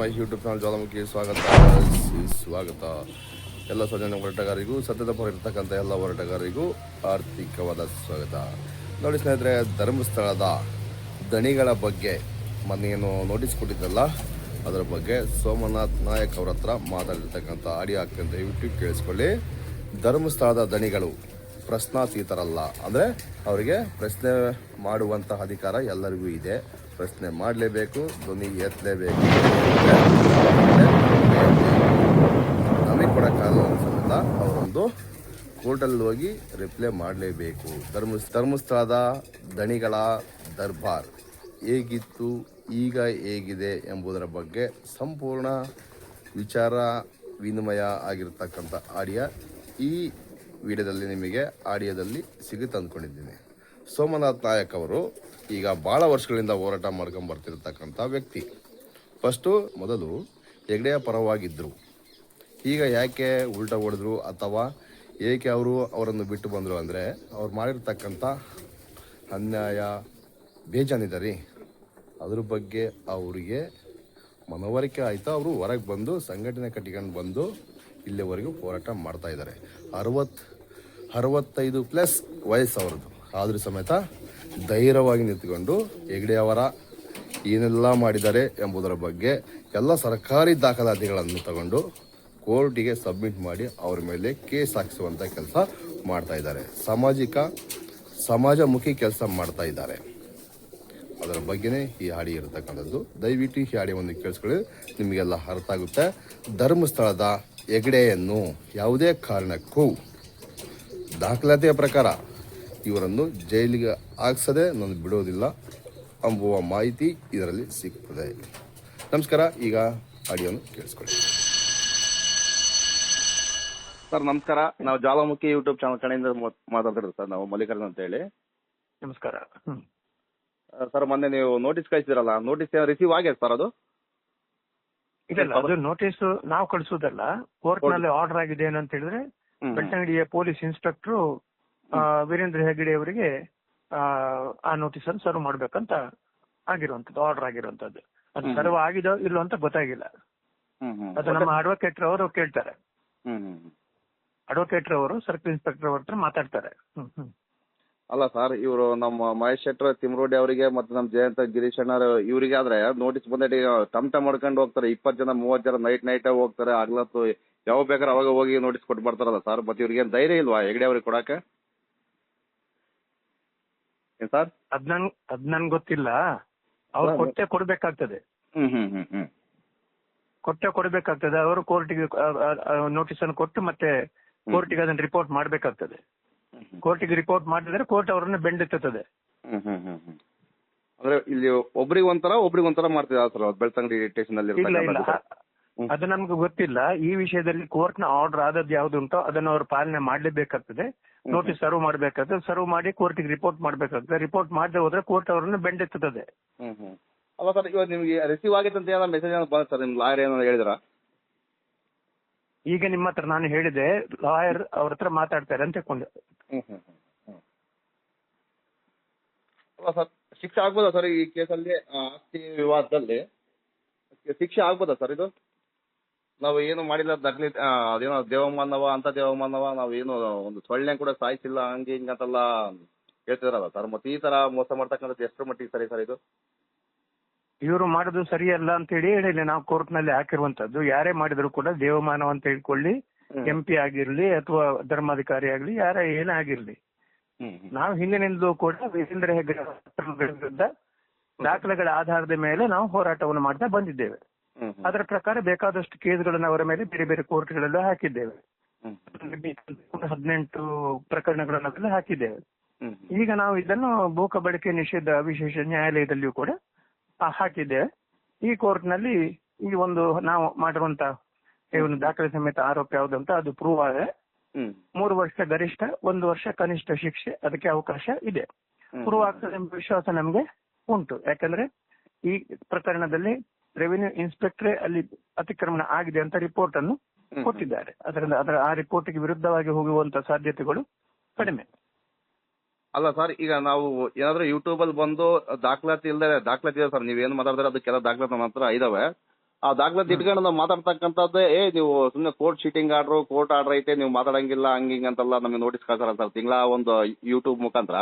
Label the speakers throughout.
Speaker 1: My YouTube channel ಜ್ವಾಲಾಮುಖಿ ಸ್ವಾಗತ. ಎಲ್ಲ ಸ್ವಜನ ಹೋರಾಟಗಾರರಿಗೂ ಸತ್ಯದ ಪರ ಇರ್ತಕ್ಕಂಥ ಎಲ್ಲ ಹೋರಾಟಗಾರರಿಗೂ ಆರ್ಥಿಕವಾದ ಸ್ವಾಗತ. ನೋಡಿ ಸ್ನೇಹಿತರೆ, ಧರ್ಮಸ್ಥಳದ ದಣಿಗಳ ಬಗ್ಗೆ ಮೊನ್ನೇನು ನೋಟಿಸ್ ಕೊಟ್ಟಿದ್ದಲ್ಲ, ಅದರ ಬಗ್ಗೆ ಸೋಮನಾಥ್ ನಾಯಕ್ ಅವ್ರ ಹತ್ರ ಮಾತಾಡಿರ್ತಕ್ಕಂಥ ಆಡಿಯೋ ಆಗ್ತದೆ, ದಯವಿಟ್ಟು ಕೇಳಿಸ್ಕೊಳ್ಳಿ. ಧರ್ಮಸ್ಥಳದ ದಣಿಗಳು ಪ್ರಶ್ನಾತೀತರಲ್ಲ, ಅಂದರೆ ಅವರಿಗೆ ಪ್ರಶ್ನೆ ಮಾಡುವಂತಹ ಅಧಿಕಾರ ಎಲ್ಲರಿಗೂ ಇದೆ. ಪ್ರಶ್ನೆ ಮಾಡಲೇಬೇಕು, ಧ್ವನಿ ಎತ್ತಲೇಬೇಕು. ನಮಗೆ ಕೊಡೋಕ್ಕಾಗಲ್ಲ ಸಮೇತ ಅವರೊಂದು ಕೋರ್ಟಲ್ಲಿ ಹೋಗಿ ರಿಪ್ಲೈ ಮಾಡಲೇಬೇಕು. ಧರ್ಮಸ್ಥಳದ ದಣಿಗಳ ದರ್ಬಾರ್ ಹೇಗಿತ್ತು, ಈಗ ಹೇಗಿದೆ ಎಂಬುದರ ಬಗ್ಗೆ ಸಂಪೂರ್ಣ ವಿಚಾರ ವಿನಿಮಯ ಆಗಿರ್ತಕ್ಕಂಥ ಆಡಿಯೋ ಈ ವಿಡಿಯೋದಲ್ಲಿ ನಿಮಗೆ ಆಡಿಯೋದಲ್ಲಿ ಸಿಗುತ್ತೆ ಅಂದ್ಕೊಂಡಿದ್ದೀನಿ. ಸೋಮನಾಥ್ ನಾಯಕ್ ಅವರು ಈಗ ಭಾಳ ವರ್ಷಗಳಿಂದ ಹೋರಾಟ ಮಾಡ್ಕೊಂಡು ಬರ್ತಿರ್ತಕ್ಕಂಥ ವ್ಯಕ್ತಿ. ಮೊದಲು ಹೆಗ್ಡೆಯ ಪರವಾಗಿದ್ದರು, ಈಗ ಯಾಕೆ ಉಲ್ಟಾ ಹೊಡೆದ್ರು ಅಥವಾ ಏಕೆ ಅವರನ್ನು ಬಿಟ್ಟು ಬಂದರು ಅಂದರೆ, ಅವ್ರು ಮಾಡಿರ್ತಕ್ಕಂಥ ಅನ್ಯಾಯ ಬೇಜಾನಿದೆ ರೀ. ಅದ್ರ ಬಗ್ಗೆ ಅವರಿಗೆ ಮನವರಿಕೆ ಆಯಿತು. ಅವರು ಹೊರಗೆ ಬಂದು ಸಂಘಟನೆ ಕಟ್ಟಿಕೊಂಡು ಬಂದು ಇಲ್ಲಿವರೆಗೂ ಹೋರಾಟ ಮಾಡ್ತಾಯಿದ್ದಾರೆ. 65+ ವಯಸ್ಸು ಅವ್ರದ್ದು, ಆದರೂ ಸಮೇತ ಧೈರ್ಯವಾಗಿ ನಿಂತ್ಕೊಂಡು ಹೆಗ್ಡೆ ಅವರ ಏನೆಲ್ಲ ಮಾಡಿದ್ದಾರೆ ಎಂಬುದರ ಬಗ್ಗೆ ಎಲ್ಲ ಸರ್ಕಾರಿ ದಾಖಲಾತಿಗಳನ್ನು ತಗೊಂಡು ಕೋರ್ಟಿಗೆ ಸಬ್ಮಿಟ್ ಮಾಡಿ ಅವ್ರ ಮೇಲೆ ಕೇಸ್ ಹಾಕಿಸುವಂಥ ಕೆಲಸ ಮಾಡ್ತಾ ಇದ್ದಾರೆ. ಸಮಾಜಮುಖಿ ಕೆಲಸ ಮಾಡ್ತಾ ಇದ್ದಾರೆ. ಅದರ ಬಗ್ಗೆನೇ ಈ ಹಾಡಿ ಇರತಕ್ಕಂಥದ್ದು. ದಯವಿಟ್ಟು ಈ ಹಾಡಿಯನ್ನು ಕೇಳಿಸ್ಕೊಳ್ಳಿ, ನಿಮಗೆಲ್ಲ ಅರ್ಥ ಆಗುತ್ತೆ. ಧರ್ಮಸ್ಥಳದ ಹೆಗ್ಡೆಯನ್ನು ಯಾವುದೇ ಕಾರಣಕ್ಕೂ ದಾಖಲಾತಿಯ ಪ್ರಕಾರ ಇವರನ್ನು ಜೈಲಿಗೆ ಹಾಕ್ಸದೆ ನಾನು ಬಿಡೋದಿಲ್ಲ ಎಂಬುವ ಮಾಹಿತಿ ಇದರಲ್ಲಿ ಸಿಗ್ತದೆ. ನಮಸ್ಕಾರ. ಈಗ ಆಡಿಯೋನು ಕೇಳಿಸ್ಕೊಳ್ಳಿ. ಸರ್ ನಮಸ್ಕಾರ, ನಾವು ಜ್ವಾಲಾಮುಖಿ ಯೂಟ್ಯೂಬ್ ಚಾನಲ್ ಕಡೆಯಿಂದ ಮಾತಾಡ್ತಿರೋದು ಸರ್. ನಾವು ಮಲ್ಲಿಕಾರ್ಜುನ್ ಅಂತ ಹೇಳಿ.
Speaker 2: ನಮಸ್ಕಾರ.
Speaker 1: ಸರ್, ಮೊನ್ನೆ ನೀವು ನೋಟಿಸ್ ಕಳಿಸಿದ್ರಲ್ಲ, ನೋಟಿಸ್ ರಿಸೀವ್ ಆಗಿದೆ ಸರ್? ಅದು
Speaker 2: ಇಲ್ಲ, ಅದು ನೋಟಿಸ್ ನಾವು ಕಳಿಸೋದಲ್ಲ, ಕೋರ್ಟ್ ನಲ್ಲಿ ಆರ್ಡರ್ ಆಗಿದೆ ಏನಂತ ಹೇಳಿದ್ರೆ ಬೆಳ್ತಂಗಡಿಯ ಪೊಲೀಸ್ ಇನ್ಸ್ಪೆಕ್ಟರ್ ವೀರೇಂದ್ರ ಹೆಗ್ಗಡೆ ಅವರಿಗೆ ಆ ನೋಟಿಸ್ ಅನ್ನು ಸರ್ವ್ ಮಾಡ್ಬೇಕಂತ ಆಗಿರುವಂತದ್ದು, ಆರ್ಡರ್ ಆಗಿರುವಂತದ್ದು. ಅದು ಸರ್ವ್ ಆಗಿದೋ ಇಲ್ಲೋ ಅಂತ ಗೊತ್ತಾಗಿಲ್ಲ. ಅದು ನಮ್ಮ ಅಡ್ವೊಕೇಟ್ ಅವರು ಕೇಳ್ತಾರೆ. ಅಡ್ವೊಕೇಟ್ ಅವರು ಸರ್ಕಲ್ ಇನ್ಸ್ಪೆಕ್ಟರ್ ಅವ್ರ ಹತ್ರ ಮಾತಾಡ್ತಾರೆ.
Speaker 1: ಅಲ್ಲ ಸರ್, ಇವರು ನಮ್ಮ ಮಹೇಶ್ ಶೆಟ್ಟರ್, ತಿಮ್ರೋಡಿ ಅವರಿಗೆ ಮತ್ತು ನಮ್ಮ ಜಯಂತ ಗಿರೀಶ್ ಅಣ್ಣರು ಇವರಿಗೆ ಆದ್ರೆ ನೋಟಿಸ್ ಬಂದೈತೆ, ಟಮ್ಟ ಮಾಡ್ಕೊಂಡು ಹೋಗ್ತಾರೆ. 20 ಜನ 30 ಜನ ನೈಟ್ ಹೋಗ್ತಾರೆ. ಆಗ್ಲತ್ತು ಯಾವಾಗ ಬೇಕಾದ್ರೆ ಅವಾಗ ಹೋಗಿ ನೋಟಿಸ್ ಕೊಟ್ಟು ಬರ್ತಾರಲ್ಲ ಸರ್. ಮತ್ತೆ ಇವ್ರಿಗೆ ಏನ್ ಧೈರ್ಯ ಇಲ್ವಾ ಹೆಗ್ಡೆ ಅವ್ರಿಗೆ ಕೊಡಕ್ಕೆ? ಏನ್ ಸರ್?
Speaker 2: ಅದ್ ನನ್ಗೆ ಗೊತ್ತಿಲ್ಲ. ಅವ್ರು ಕೊಟ್ಟೆ ಕೊಡ್ಬೇಕಾಗ್ತದೆ. ಕೊಟ್ಟೆ ಕೊಡ್ಬೇಕಾಗ್ತದೆ. ಅವರು ಕೋರ್ಟಿಗೆ ನೋಟಿಸ್ ಅನ್ನು ಕೊಟ್ಟು ಮತ್ತೆ ಕೋರ್ಟಿಗೆ ಅದನ್ನ ರಿಪೋರ್ಟ್ ಮಾಡ್ಬೇಕಾಗ್ತದೆ. ಕೋರ್ಟಿಗೆ ರಿಪೋರ್ಟ್ ಮಾಡಿದ್ರೆ ಕೋರ್ಟ್ ಅವರನ್ನ ಬೆಂಡೆತ್ತುತ್ತದೆ.
Speaker 1: ಅಂದ್ರೆ ಇಲ್ಲಿ ಒಬ್ರಿಗೆ ಒಂಥರ ಮಾಡ್ತಿದ್ದಾರೆ ಸರ್ ಬೆಳ್ತಂಗಡಿ ಸ್ಟೇಷನ್ ಅಲ್ಲಿ.
Speaker 2: ಇಲ್ಲ, ಅದು ನಮ್ಗೆ ಗೊತ್ತಿಲ್ಲ. ಈ ವಿಷಯದಲ್ಲಿ ಕೋರ್ಟ್ ನ ಆರ್ಡರ್ ಆದದ್ದು ಯಾವ್ದುಂಟೋ ಅದನ್ನ ಅವರು ಪಾಲನೆ ಮಾಡ್ಲೇಬೇಕಾಗ್ತದೆ. ನೋಟಿಸ್ ಸರ್ವ್ ಮಾಡ್ಬೇಕಾಗ್ತದೆ. ಸರ್ವ್ ಮಾಡಿ ಕೋರ್ಟಿಗೆ ರಿಪೋರ್ಟ್ ಮಾಡ್ಬೇಕಾಗ್ತದೆ. ರಿಪೋರ್ಟ್ ಮಾಡದೆ ಹೋದ್ರೆ ಕೋರ್ಟ್ ಅವರನ್ನ ಬೆಂಡೆತ್ತುತ್ತದೆ.
Speaker 1: ಅಲ್ಲ ಸರ್, ಇವಾಗ ನಿಮ್ಗೆ ರಿಸೀವ್ ಆಗಿತ್ತು ಅಂತ ಏನೋ ಮೆಸೇಜ್ ಏನೋ ಬಂದ ಸರ್? ನಿಮ್ ಲಾಯರ್ ಏನೋ ಹೇಳಿದ್ರ?
Speaker 2: ಈಗ ನಿಮ್ಮ ಹತ್ರ ನಾನು ಹೇಳಿದೆ, ಲಾಯರ್ ಅವ್ರ ಹತ್ರ ಮಾತಾಡ್ತಾರೆ ಅಂತ ತಿಳ್ಕೊಂಡೆ.
Speaker 1: ಅಲ್ಲ ಸರ್, ಶಿಕ್ಷೆ ಆಗ್ಬೋದಾ ಸರ್ ಈ ಕೇಸಲ್ಲಿ? ಆಸ್ತಿ ವಿವಾದದಲ್ಲಿ ಶಿಕ್ಷೆ ಆಗ್ಬೋದಾ ಸರ್ ಇದು? ನಾವು ಏನು ಮಾಡಿಲ್ಲ, ದಾಖಲೆ ಅದೇನೋ ದೇವಮಾನವ ಅಂತ ದೇವಮಾನವ, ನಾವು ಏನು ಒಂದು ಸೊಳ್ಳೆ ಕೂಡ ಸಾಯಿಸಿಲ್ಲ, ಹಂಗೆ ಹಿಂಗಂತೆಲ್ಲ ಹೇಳ್ತಿದಾರಲ್ಲ ಸರ್. ಮತ್ತೆ ಈ ತರ ಮೋಸ ಮಾಡ್ತಕ್ಕಂಥದ್ದು ಎಷ್ಟರ ಮಟ್ಟಿಗೆ ಸರಿ ಸರ್ ಇದು?
Speaker 2: ಇವರು ಮಾಡೋದು ಸರಿಯಲ್ಲ ಅಂತ ಹೇಳಿ ನಾವು ಕೋರ್ಟ್ ನಲ್ಲಿ ಹಾಕಿರುವಂತದ್ದು. ಯಾರೇ ಮಾಡಿದ್ರು ಕೂಡ ದೇವಮಾನವ ಅಂತ ಹೇಳ್ಕೊಳ್ಳಿ, MP ಆಗಿರ್ಲಿ ಅಥವಾ ಧರ್ಮಾಧಿಕಾರಿ ಆಗ್ಲಿ, ಯಾರೇ ಏನೇ ಆಗಿರ್ಲಿ, ನಾವು ಹಿಂದಿನಿಂದಲೂ ಕೂಡ ವೀರೇಂದ್ರ ಹೆಗ್ಗಡೆ ವಿರುದ್ಧ ದಾಖಲೆಗಳ ಆಧಾರದ ಮೇಲೆ ನಾವು ಹೋರಾಟವನ್ನು ಮಾಡ್ತಾ ಬಂದಿದ್ದೇವೆ. ಅದರ ಪ್ರಕಾರ ಬೇಕಾದಷ್ಟು ಕೇಸ್ಗಳನ್ನು ಅವರ ಮೇಲೆ ಬೇರೆ ಬೇರೆ ಕೋರ್ಟ್ಗಳಲ್ಲೂ ಹಾಕಿದ್ದೇವೆ. 18 ಪ್ರಕರಣಗಳನ್ನೆಲ್ಲ ಹಾಕಿದ್ದೇವೆ. ಈಗ ನಾವು ಇದನ್ನು ಭೂಕ ಬಳಕೆ ನಿಷೇಧ ವಿಶೇಷ ನ್ಯಾಯಾಲಯದಲ್ಲಿಯೂ ಕೂಡ ಹಾಕಿದ್ದೇವೆ. ಈ ಕೋರ್ಟ್ ನಲ್ಲಿ ಈ ಒಂದು ನಾವು ಮಾಡಿರುವಂತ ಇವನು ದಾಖಲೆ ಸಮೇತ ಆರೋಪ ಯಾವುದಂತ ಅದು ಪ್ರೂವ್ ಆದ್ರೆ 3 ವರ್ಷ ಗರಿಷ್ಠ, 1 ವರ್ಷ ಕನಿಷ್ಠ ಶಿಕ್ಷೆ ಅದಕ್ಕೆ ಅವಕಾಶ ಇದೆ. ಪ್ರೂವ್ ಆಗ್ತದೆ ಎಂಬ ವಿಶ್ವಾಸ ನಮ್ಗೆ ಉಂಟು. ಯಾಕಂದ್ರೆ ಈ ಪ್ರಕರಣದಲ್ಲಿ ರೆವಿನ್ಯೂ ಇನ್ಸ್ಪೆಕ್ಟರೇ ಅಲ್ಲಿ ಅತಿಕ್ರಮಣ ಆಗಿದೆ ಅಂತ ರಿಪೋರ್ಟ್ ಅನ್ನು ಕೊಟ್ಟಿದ್ದಾರೆ. ಅದರ ಆ ರಿಪೋರ್ಟ್ಗೆ ವಿರುದ್ಧವಾಗಿ ಹೋಗುವಂತ ಸಾಧ್ಯತೆಗಳು ಕಡಿಮೆ.
Speaker 1: ಅಲ್ಲ ಸರ್, ಈಗ ನಾವು ಏನಾದ್ರೂ ಯೂಟ್ಯೂಬ್ ಅಲ್ಲಿ ಬಂದು ದಾಖಲಾತಿ ಇದೆ ಸರ್, ನೀವೇನು ಮಾತಾಡಿದ್ರೆ ಅದಕ್ಕೆಲ್ಲ ದಾಖಲಾತಿ ನಮ್ಮ ಹತ್ರ ಇದಾವೆ.
Speaker 3: ಆ ದಾಖಲಾತಿ ಇಟ್ಕೊಂಡು ನಾವು ಮಾತಾಡ್ತಕ್ಕಂಥದ್ದೇ ನೀವು ಸುಮ್ಮನೆ ಕೋರ್ಟ್ ಆರ್ಡರ್ ಐತೆ ನೀವು ಮಾತಾಡಂಗಿಲ್ಲ ಹಂಗಿಂಗ್ ಅಂತೆಲ್ಲ ನಮಗೆ ನೋಟಿಸ್ ಕಳ್ಸಾರ ಸರ್ ತಿಂಗಳ ಒಂದು ಯೂಟ್ಯೂಬ್ ಮುಖಾಂತರ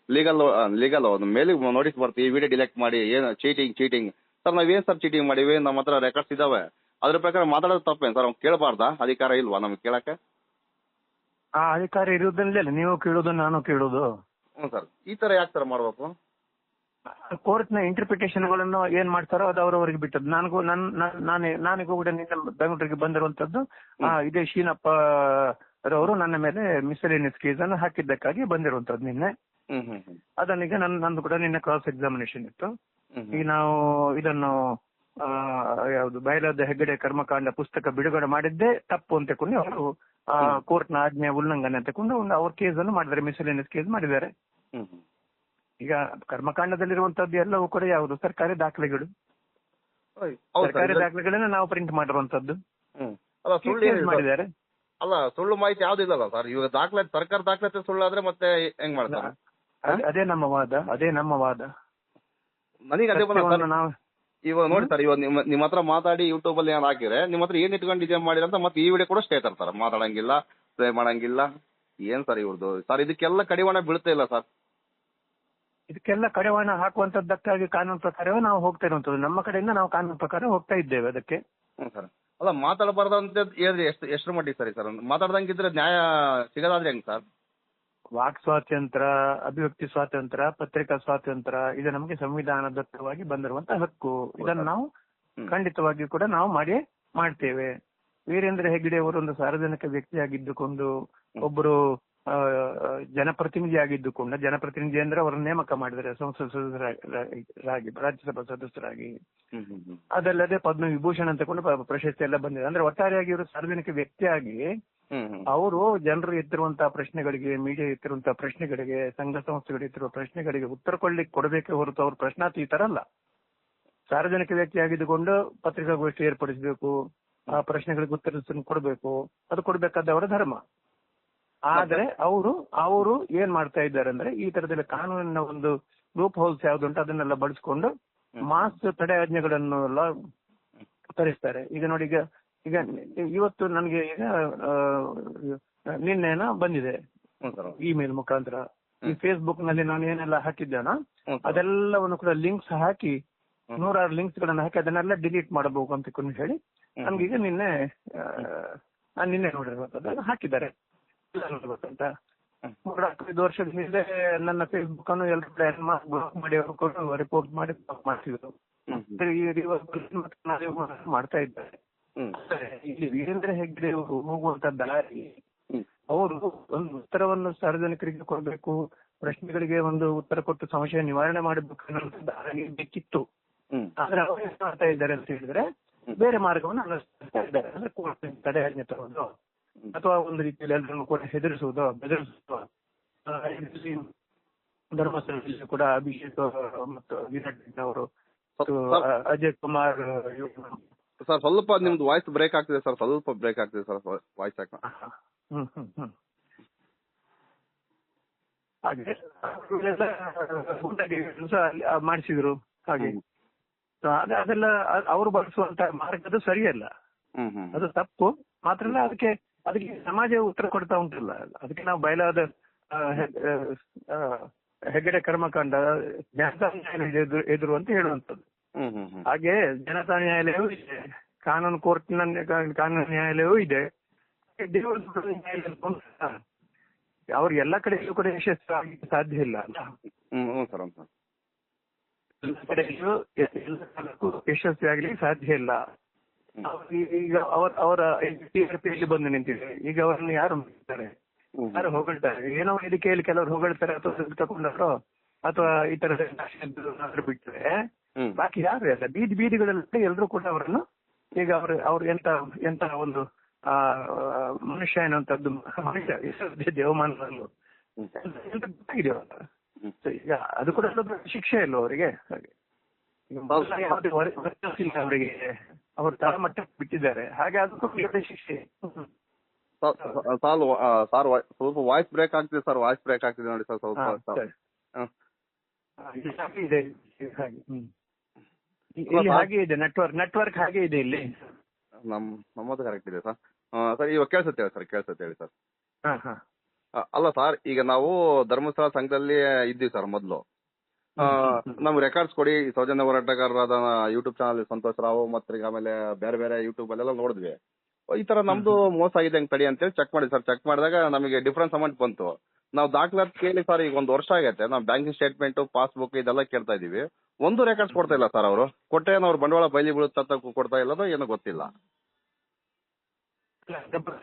Speaker 3: ಲೀಗಲ್ ಒಂದು ಮೇಲಿಗೆ ನೋಟಿಸ್ ಬರ್ತೀವಿ ವಿಡಿಯೋ ಡಿಲೆಕ್ಟ್ ಮಾಡಿ ಏನು ಚೀಟಿಂಗ್ ಸರ್ ನಾವೇನು ಸರ್ ಚೀಟಿಂಗ್ ಮಾಡಿವಿ ನಮ್ಮ ಹತ್ರ ರೆಕಾರ್ಡ್ಸ್ ಇದಾವೆ ಅದ್ರ ಪ್ರಕಾರ ಮಾತಾಡೋದು ತಪ್ಪೇನು ಸರ್ ಅವ್ನು ಕೇಳಬಾರ್ದಾ ಅಧಿಕಾರ ಇಲ್ವಾ ನಮ್ಗೆ ಕೇಳಕ್ಕೆ?
Speaker 2: ಆ ಅಧಿಕಾರ ಇರುವುದನ್ನೇ ನೀವು ಕೇಳೋದು ನಾನು ಕೇಳೋದು.
Speaker 3: ಹ್ಞೂ ಸರ್ ಈ ಥರ ಯಾಕೆ ಸರ್ ಮಾಡ್ಬೇಕು?
Speaker 2: ಕೋರ್ಟ್ನ ಇಂಟರ್ಪ್ರಿಟೇಷನ್ಗಳನ್ನು ಏನ್ ಮಾಡ್ತಾರೋ ಅದು ಅವರವರಿಗೆ ಬಿಟ್ಟದ್ದು. ನಾನಿಗೂ ಕೂಡ ನಿನ್ನೆ ಬೆಂಗಳೂರಿಗೆ ಬಂದಿರುವಂತದ್ದು ಇದೇ ಶೀನಪ್ಪ ರವರು ನನ್ನ ಮೇಲೆ ಮಿಸ್ಸೆಲೇನಿಯಸ್ ಕೇಸ್ ಅನ್ನು ಹಾಕಿದ್ದಕ್ಕಾಗಿ ಬಂದಿರುವಂತದ್ದು ನಿನ್ನೆ. ಅದನ್ನೀಗ ನಂದು ಕೂಡ ನಿನ್ನೆ ಕ್ರಾಸ್ ಎಕ್ಸಾಮಿನೇಷನ್ ಇತ್ತು. ಈಗ ನಾವು ಇದನ್ನು ಯಾವುದು ಬಯಲಾದ ಹೆಗ್ಗಡೆ ಕರ್ಮಕಾಂಡ ಪುಸ್ತಕ ಬಿಡುಗಡೆ ಮಾಡಿದ್ದೇ ತಪ್ಪು ಅಂತ ತಕೊಂಡು ಅವರು ಕೋರ್ಟ್ನ ಆಜ್ಞೆ ಉಲ್ಲಂಘನೆ ಅಂತ ತಕೊಂಡು ಅವ್ರ ಕೇಸ್ ಅನ್ನು ಮಾಡಿದ್ದಾರೆ, ಮಿಸ್ಸೆಲೇನಿಯಸ್ ಕೇಸ್ ಮಾಡಿದ್ದಾರೆ. ಈಗ ಕರ್ಮಕಾಂಡದಲ್ಲಿರುವಂತದ್ದು ಎಲ್ಲವೂ ಕೂಡ ಯಾವುದು ಸರ್ಕಾರಿ ದಾಖಲೆಗಳು, ಸರ್ಕಾರಿ ದಾಖಲೆಗಳನ್ನ ನಾವು ಪ್ರಿಂಟ್ ಮಾಡಿರುವಂತದ್ದು ಮಾಡಿದ್ದಾರೆ.
Speaker 3: ಅಲ್ಲ ಸುಳ್ಳು ಮಾಹಿತಿ ಯಾವ್ದು ಇಲ್ಲಲ್ಲ ಸರ್. ಇವಾಗ ದಾಖಲಾತಿ ಸರ್ಕಾರ ದಾಖಲಾತಿ ಸುಳ್ಳಾದ್ರೆ ಮತ್ತೆ ಹೆಂಗ್ ಮಾಡ್ತಾರೆ?
Speaker 2: ಅದೇ ನಮ್ಮ ವಾದ.
Speaker 3: ನನಗೆ ಅದೇ ನಾವು ಇವಾಗ ನೋಡಿ ಸರ್, ಇವಾಗ ನಿಮ್ಮ ಹತ್ರ ಮಾತಾಡಿ ಯೂಟ್ಯೂಬ್ ಅಲ್ಲಿ ಏನಾದ್ರು ಹಾಕಿದ್ರೆ ನಿಮ್ಮ ಹತ್ರ ಏನ್ ಇಟ್ಕೊಂಡು ಇದೇ ಮಾಡಿರ ಅಂತ ಮತ್ತೆ ಈ ವಿಡಿಯೋ ಕೂಡ ಸ್ಟೇ ತರ್ತಾರೆ. ಮಾತಾಡಂಗಿಲ್ಲ, ಪ್ಲೇ ಮಾಡಂಗಿಲ್ಲ. ಏನ್ ಸರ್ ಇವ್ರದ್ದು ಸರ್? ಇದಕ್ಕೆಲ್ಲ ಕಡಿವಾಣ ಬೀಳ್ತಾ ಇಲ್ಲ ಸರ್.
Speaker 2: ಇದಕ್ಕೆಲ್ಲ ಕಡಿವಾಣ ಹಾಕುವಂತದ್ದಕ್ಕಾಗಿ ಕಾನೂನು ಪ್ರಕಾರವೇ ನಾವು ಹೋಗ್ತಾ ಇರುವಂತದ್ದು. ನಮ್ಮ ಕಡೆಯಿಂದ ನಾವು ಕಾನೂನು ಪ್ರಕಾರ ಹೋಗ್ತಾ ಇದ್ದೇವೆ ಅದಕ್ಕೆ.
Speaker 3: ಹ್ಞೂ ಸರ್. ಅಲ್ಲ ಮಾತಾಡಬಾರ್ದಂತ ಹೇಳಿದ್ರೆ ಎಷ್ಟರ ಮಟ್ಟಿಗೆ ಸರಿ ಸರ್? ಮಾತಾಡ್ದಂಗಿದ್ರೆ ನ್ಯಾಯ ಸಿಗೋದಾದ್ರೆ ಹೆಂಗ್ ಸರ್?
Speaker 2: ವಾಕ್ ಸ್ವಾತಂತ್ರ್ಯ, ಅಭಿವ್ಯಕ್ತಿ ಸ್ವಾತಂತ್ರ್ಯ, ಪತ್ರಿಕಾ ಸ್ವಾತಂತ್ರ್ಯ ಇದು ನಮಗೆ ಸಂವಿಧಾನದತ್ತವಾಗಿ ಬಂದಿರುವಂತಹ ಹಕ್ಕು. ಇದನ್ನು ನಾವು ಖಂಡಿತವಾಗಿಯೂ ಕೂಡ ನಾವು ಮಾಡ್ತೇವೆ. ವೀರೇಂದ್ರ ಹೆಗ್ಗಡೆ ಅವರು ಒಂದು ಸಾರ್ವಜನಿಕ ವ್ಯಕ್ತಿಯಾಗಿದ್ದುಕೊಂಡು ಒಬ್ಬರು ಜನಪ್ರತಿನಿಧಿ ಆಗಿದ್ದುಕೊಂಡು, ಜನಪ್ರತಿನಿಧಿ ಅಂದ್ರೆ ಅವರನ್ನು ನೇಮಕ ಮಾಡಿದರೆ ಸಂಸತ್ ಸದಸ್ಯರಾಗಿ, ರಾಜ್ಯಸಭಾ ಸದಸ್ಯರಾಗಿ. ಅದಲ್ಲದೆ ಪದ್ಮವಿಭೂಷಣ ಅಂತಕೊಂಡು ಪ್ರಶಸ್ತಿ ಎಲ್ಲ ಬಂದಿದೆ. ಅಂದ್ರೆ ಒಟ್ಟಾರೆಯಾಗಿ ಇವರು ಸಾರ್ವಜನಿಕ ವ್ಯಕ್ತಿಯಾಗಿ ಅವರು ಜನರು ಎತ್ತಿರುವಂತಹ ಪ್ರಶ್ನೆಗಳಿಗೆ, ಮೀಡಿಯಾ ಎತ್ತಿರುವಂತಹ ಪ್ರಶ್ನೆಗಳಿಗೆ, ಸಂಘ ಸಂಸ್ಥೆಗಳು ಎತ್ತಿರುವ ಪ್ರಶ್ನೆಗಳಿಗೆ ಉತ್ತರ ಕೊಡಬೇಕೆ ಹೊರತು ಅವರು ಪ್ರಶ್ನಾತೀತರಲ್ಲ. ಸಾರ್ವಜನಿಕ ವ್ಯಕ್ತಿಯಾಗಿದ್ದುಕೊಂಡು ಪತ್ರಿಕಾಗೋಷ್ಠಿ ಏರ್ಪಡಿಸಬೇಕು, ಆ ಪ್ರಶ್ನೆಗಳಿಗೆ ಉತ್ತರ ಕೊಡಬೇಕು, ಅದು ಕೊಡಬೇಕಾದ ಅವರ ಧರ್ಮ. ಆದ್ರೆ ಅವರು ಏನ್ ಮಾಡ್ತಾ ಇದ್ದಾರೆ ಅಂದ್ರೆ ಈ ತರದಲ್ಲಿ ಕಾನೂನಿನ ಒಂದು ಲೂಪ್ ಹೋಲ್ಸ್ ಯಾವ್ದುಂಟು ಅದನ್ನೆಲ್ಲ ಬಳಸ್ಕೊಂಡು ಮಾಸ್ ತಡೆಯಾಜ್ಞೆಗಳನ್ನು ಎಲ್ಲ ತರಿಸ್ತಾರೆ. ಈಗ ನೋಡಿ, ಈಗ ಇವತ್ತು ನನಗೆ ಈಗ ನಿನ್ನೆನ ಬಂದಿದೆ ಇಮೇಲ್ ಮುಖಾಂತರ. ಈ ಫೇಸ್ಬುಕ್ ನಲ್ಲಿ ನಾನು ಏನೆಲ್ಲ ಹಾಕಿದ್ದೇನೋ ಅದೆಲ್ಲವನ್ನು ಕೂಡ ಲಿಂಕ್ಸ್ ಹಾಕಿ 106 ಲಿಂಕ್ಸ್ ಗಳನ್ನ ಹಾಕಿ ಅದನ್ನೆಲ್ಲ ಡಿಲೀಟ್ ಮಾಡಬೇಕು ಅಂತ ಹೇಳಿ ನನ್ಗೀಗ ನಿನ್ನೆ ನೋಡಿರುವಂತದ್ದು ಹಾಕಿದ್ದಾರೆ. ಗೊತ್ತಂತ 3-5 ವರ್ಷದ ಹಿಂದೆ ನನ್ನ ಫೇಸ್ಬುಕ್ ಅನ್ನು ಎಲ್ಲರೂ ಬ್ಲಾಕ್ ಮಾಡಿ ಅವರು ಕೊಟ್ಟು ರಿಪೋರ್ಟ್ ಮಾಡಿ ಮಾಡ್ತಿದ್ರು. ಮಾಡ್ತಾ ಇದ್ದಾರೆ. ಇಲ್ಲಿ ವೀರೇಂದ್ರ ಹೆಗ್ಗಡೆ ಅವರು ಹೋಗುವಂತ ದಾರಿ, ಅವರು ಒಂದು ಉತ್ತರವನ್ನು ಸಾರ್ವಜನಿಕರಿಗೆ ಕೊಡಬೇಕು, ಪ್ರಶ್ನೆಗಳಿಗೆ ಒಂದು ಉತ್ತರ ಕೊಟ್ಟು ಸಮಸ್ಯೆ ನಿವಾರಣೆ ಮಾಡಬೇಕು ಅನ್ನೋದು ದಾರಿ ಬೇಕಿತ್ತು. ಆದ್ರೆ ಅವರು ಏನ್ ಮಾಡ್ತಾ ಇದ್ದಾರೆ ಅಂತ ಹೇಳಿದ್ರೆ ಬೇರೆ ಮಾರ್ಗವನ್ನು ಅನುಸರಿಸ್ತಾ ಇದ್ದಾರೆ. ಅಂದ್ರೆ ಕೋರ್ಟ್ ತಡೆಯಾಜ್ಞೆ ತರೋದು ಅಥವಾ ಒಂದು ರೀತಿಯಲ್ಲಿ ಎಲ್ಲರನ್ನು ಕೂಡ ಹೆದರಿಸುವುದು, ಬೆದರಿಸುವುದು. ಧರ್ಮಸ್ಥಳದಲ್ಲಿ ಕೂಡ ಅಭಿಷೇಕ್ ಮತ್ತು ವಿರಾಟ್ ಅವರು, ಅಜಯ್ ಕುಮಾರ್
Speaker 3: ಸರ್ ಸ್ವಲ್ಪ ನಿಮ್ದು ವಾಯ್ಸ್ ಬ್ರೇಕ್ ಆಗ್ತಿದೆ ಸರ್, ಸ್ವಲ್ಪ ಬ್ರೇಕ್ ಆಗ್ತಿದೆ ಸರ್ ವಾಯ್ಸ್.
Speaker 2: ಹಾಗೆ ಮಾಡಿಸಿದ್ರು. ಹಾಗೆ ಅದೆಲ್ಲ ಅವರು ಬಳಸುವಂತ ಮಾರ್ಗದ ಸರಿಯಲ್ಲ, ಅದು ತಪ್ಪು. ಮಾತ್ರ ಅದಕ್ಕೆ ಸಮಾಜ ಉತ್ತರ ಕೊಡ್ತಾ ಉಂಟಲ್ಲ. ಅದಕ್ಕೆ ನಾವು ಬಯಲಾದ ಹೆಗ್ಗಡೆ ಕರ್ಮಕಾಂಡ ಜನತಾ ನ್ಯಾಯಾಲಯ ಎದುರು ಅಂತ ಹೇಳುವಂತದ್ದು. ಹಾಗೆ ಜನತಾ ನ್ಯಾಯಾಲಯವೂ ಇದೆ, ಕಾನೂನು ನ್ಯಾಯಾಲಯವೂ ಇದೆ, ದೇವರ ನ್ಯಾಯಾಲಯ. ಅವ್ರು ಎಲ್ಲ ಕಡೆಯಲ್ಲೂ ಕೂಡ ಯಶಸ್ವಿ ಸಾಧ್ಯ ಇಲ್ಲ ಅಲ್ಲ. ಎಲ್ಲ ಕಡೆಯಲ್ಲೂ ಯಶಸ್ವಿ ಆಗ್ಲಿಕ್ಕೆ ಸಾಧ್ಯ ಇಲ್ಲ. ಈಗ ಅವರ ಟಿಆರ್ಪಿಯಲ್ಲಿ ಬಂದು ನಿಂತಿದೆ. ಈಗ ಅವರನ್ನು ಯಾರು ಮಾಡ್ತಾರೆ, ಯಾರು ಹೊಗಳ್ತಾರೆ, ಏನೋ ವೇದಿಕೆಯಲ್ಲಿ ಕೆಲವರು ಹೊಗಳ್ತಾರೆ ಅಥವಾ ತಗೊಂಡವರು ಅಥವಾ ಈ ತರ ಬಿಟ್ಟರೆ ಬಾಕಿ ಯಾರು ಇಲ್ಲ. ಬೀದಿಗಳಲ್ಲಿ ಎಲ್ಲರೂ ಕೂಡ ಅವರನ್ನು ಈಗ ಅವ್ರು ಎಂತ ಒಂದು ಮನುಷ್ಯ ಎನ್ನುವಂಥದ್ದು ಮನುಷ್ಯ ದೇವಮಾನದಲ್ಲೂ ಗೊತ್ತಾಗಿದೆ. ಈಗ ಅದು ಕೂಡ ಶಿಕ್ಷೆ ಇಲ್ಲ ಅವರಿಗೆ. ಹಾಗೆ ಅವರಿಗೆ ಅವರು ತಳಮಟ್ಟಕ್ಕೆ ಬಿಟ್ಟಿದ್ದಾರೆ. ಹಾಗೆ ಅದಕ್ಕೂ ಶಿಕ್ಷೆ.
Speaker 3: ಸ್ವಲ್ಪ ವಾಯ್ಸ್ ಬ್ರೇಕ್ ಆಗ್ತಿದೆ ಸರ್, ವಾಯ್ಸ್ ಬ್ರೇಕ್ ಆಗ್ತಿದೆ ನೋಡಿ ಸರ್ ಸ್ವಲ್ಪ.
Speaker 2: ಇಲ್ಲಿ ಹಾಗೆ ಇದೆ, ನೆಟ್ವರ್ಕ್ ಹಾಗೆ ಇದೆ ಇಲ್ಲಿ.
Speaker 3: ನಮ್ಮದು ಕರೆಕ್ಟ್ ಇದೆ ಸರ್. ಸರ್ ಇವಾಗ ಕೇಳಿಸುತ್ತೆ ಹೇಳಿ ಸರ್, ಕೇಳಿಸುತ್ತೆ ಹೇಳಿ ಸರ್.
Speaker 2: ಹಾ ಹಾ.
Speaker 3: ಅಲ್ಲ ಸರ್, ಈಗ ನಾವು ಧರ್ಮಸ್ಥಳ ಸಂಘದಲ್ಲಿ ಇದ್ದೀವಿ ಸರ್ ಮೊದಲು. ನಮ್ಗೆ ರೆಕಾರ್ಡ್ಸ್ ಕೊಡಿ, ಸೌಜನ್ಯ ಹೋರಾಟಗಾರರಾದ ಯೂಟ್ಯೂಬ್ ಚಾನಲ್ ಸಂತೋಷ್ ರಾವ್ ಮತ್ತೆ ಆಮೇಲೆ ಬೇರೆ ಬೇರೆ ಯೂಟ್ಯೂಬ್ ಅಲ್ಲೆಲ್ಲ ನೋಡಿದ್ವಿ. ಈ ತರ ನಮ್ದು ಮೋಸ ಆಗಿದೆ ಹೆಂಗ್ ತಡಿ ಅಂತೇಳಿ ಚೆಕ್ ಮಾಡಿ ಸರ್. ಚೆಕ್ ಮಾಡಿದಾಗ ನಮಗೆ ಡಿಫರೆನ್ಸ್ ಅಮೌಂಟ್ ಬಂತು. ನಾವು ದಾಖಲಾತಿ ಕೇಳಿ ಸರ್, ಈಗ 1 ವರ್ಷ ಆಗೈತೆ. ನಾವು ಬ್ಯಾಂಕಿಂಗ್ ಸ್ಟೇಟ್ಮೆಂಟ್, ಪಾಸ್ಬುಕ್ ಇದೆಲ್ಲ ಕೇಳ್ತಾ ಇದೀವಿ. ಒಂದು ರೆಕಾರ್ಡ್ಸ್ ಕೊಡ್ತಾ ಇಲ್ಲ ಸರ್ ಅವರು. ಕೊಟ್ಟೆ ಅವ್ರ ಬಂಡವಾಳ ಬಯಲಿ ಬೀಳುತ್ತ ಕೊಡ್ತಾ ಇಲ್ಲದೋ ಏನೋ ಗೊತ್ತಿಲ್ಲ.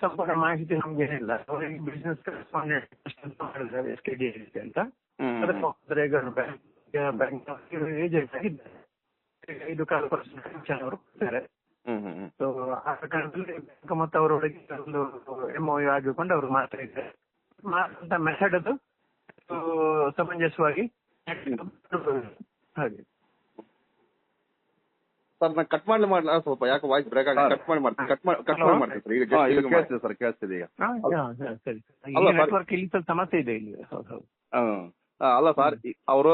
Speaker 2: ಸಂಪೂರ್ಣ ಮಾಹಿತಿ ನಮ್ಗೆ ಏನಿಲ್ಲ. ಅವರಿಗೆ ಬಿಸ್ನೆಸ್ ಕರೆಸ್ಪಾಂಡೆಂಟ್ ಮಾಡಿದ್ದಾರೆ SKD ಅಂತ. ಬ್ಯಾಂಕ್ ಏಜೆಂಟ್ ಆಗಿದ್ದಾರೆ. 5.25% ಅವರು ಕೊಡ್ತಾರೆ. ಸೊ ಆ ಕಾರಣದಲ್ಲಿ ಬ್ಯಾಂಕ್ ಮತ್ತು ಅವರೊಳಗೆ ಒಂದು MOU ಆಗಿಕೊಂಡು ಅವ್ರು ಮಾಡ್ತಾ ಇದ್ದಾರೆ. ಮಾರುವಂತ ಮೆಥಡ್ ಅದು ಸಮಂಜಸವಾಗಿ ಹಾಗೆ.
Speaker 3: ಸರ್ ನಾನು ಕಟ್ ಮಾಡ್ಲಾ ಸ್ವಲ್ಪ, ಯಾಕೆ ವಾಯ್ಸ್ ಬ್ರೇಕ್ ಆಗಿ ಕಟ್ ಮಾಡಿ ಮಾಡ್ತೀನಿ. ಕಟ್ ಮಾಡಿ ಮಾಡ್ತೀನಿ ಸರ್. ಈಗ ಕೇಳಿಸ್ತಿದೆ ಸರ್, ಕೇಳಿಸ್ತಿದೆ ಈಗ.
Speaker 2: ಸರಿ, ನೆಟ್ವರ್ಕ್ ಇಲ್ಲಿ ಸ್ವಲ್ಪ ಸಮಸ್ಯೆ ಇದೆ ಇಲ್ಲಿ. ಹೌದು.
Speaker 3: ಅಲ್ಲ ಸರ್, ಅವರು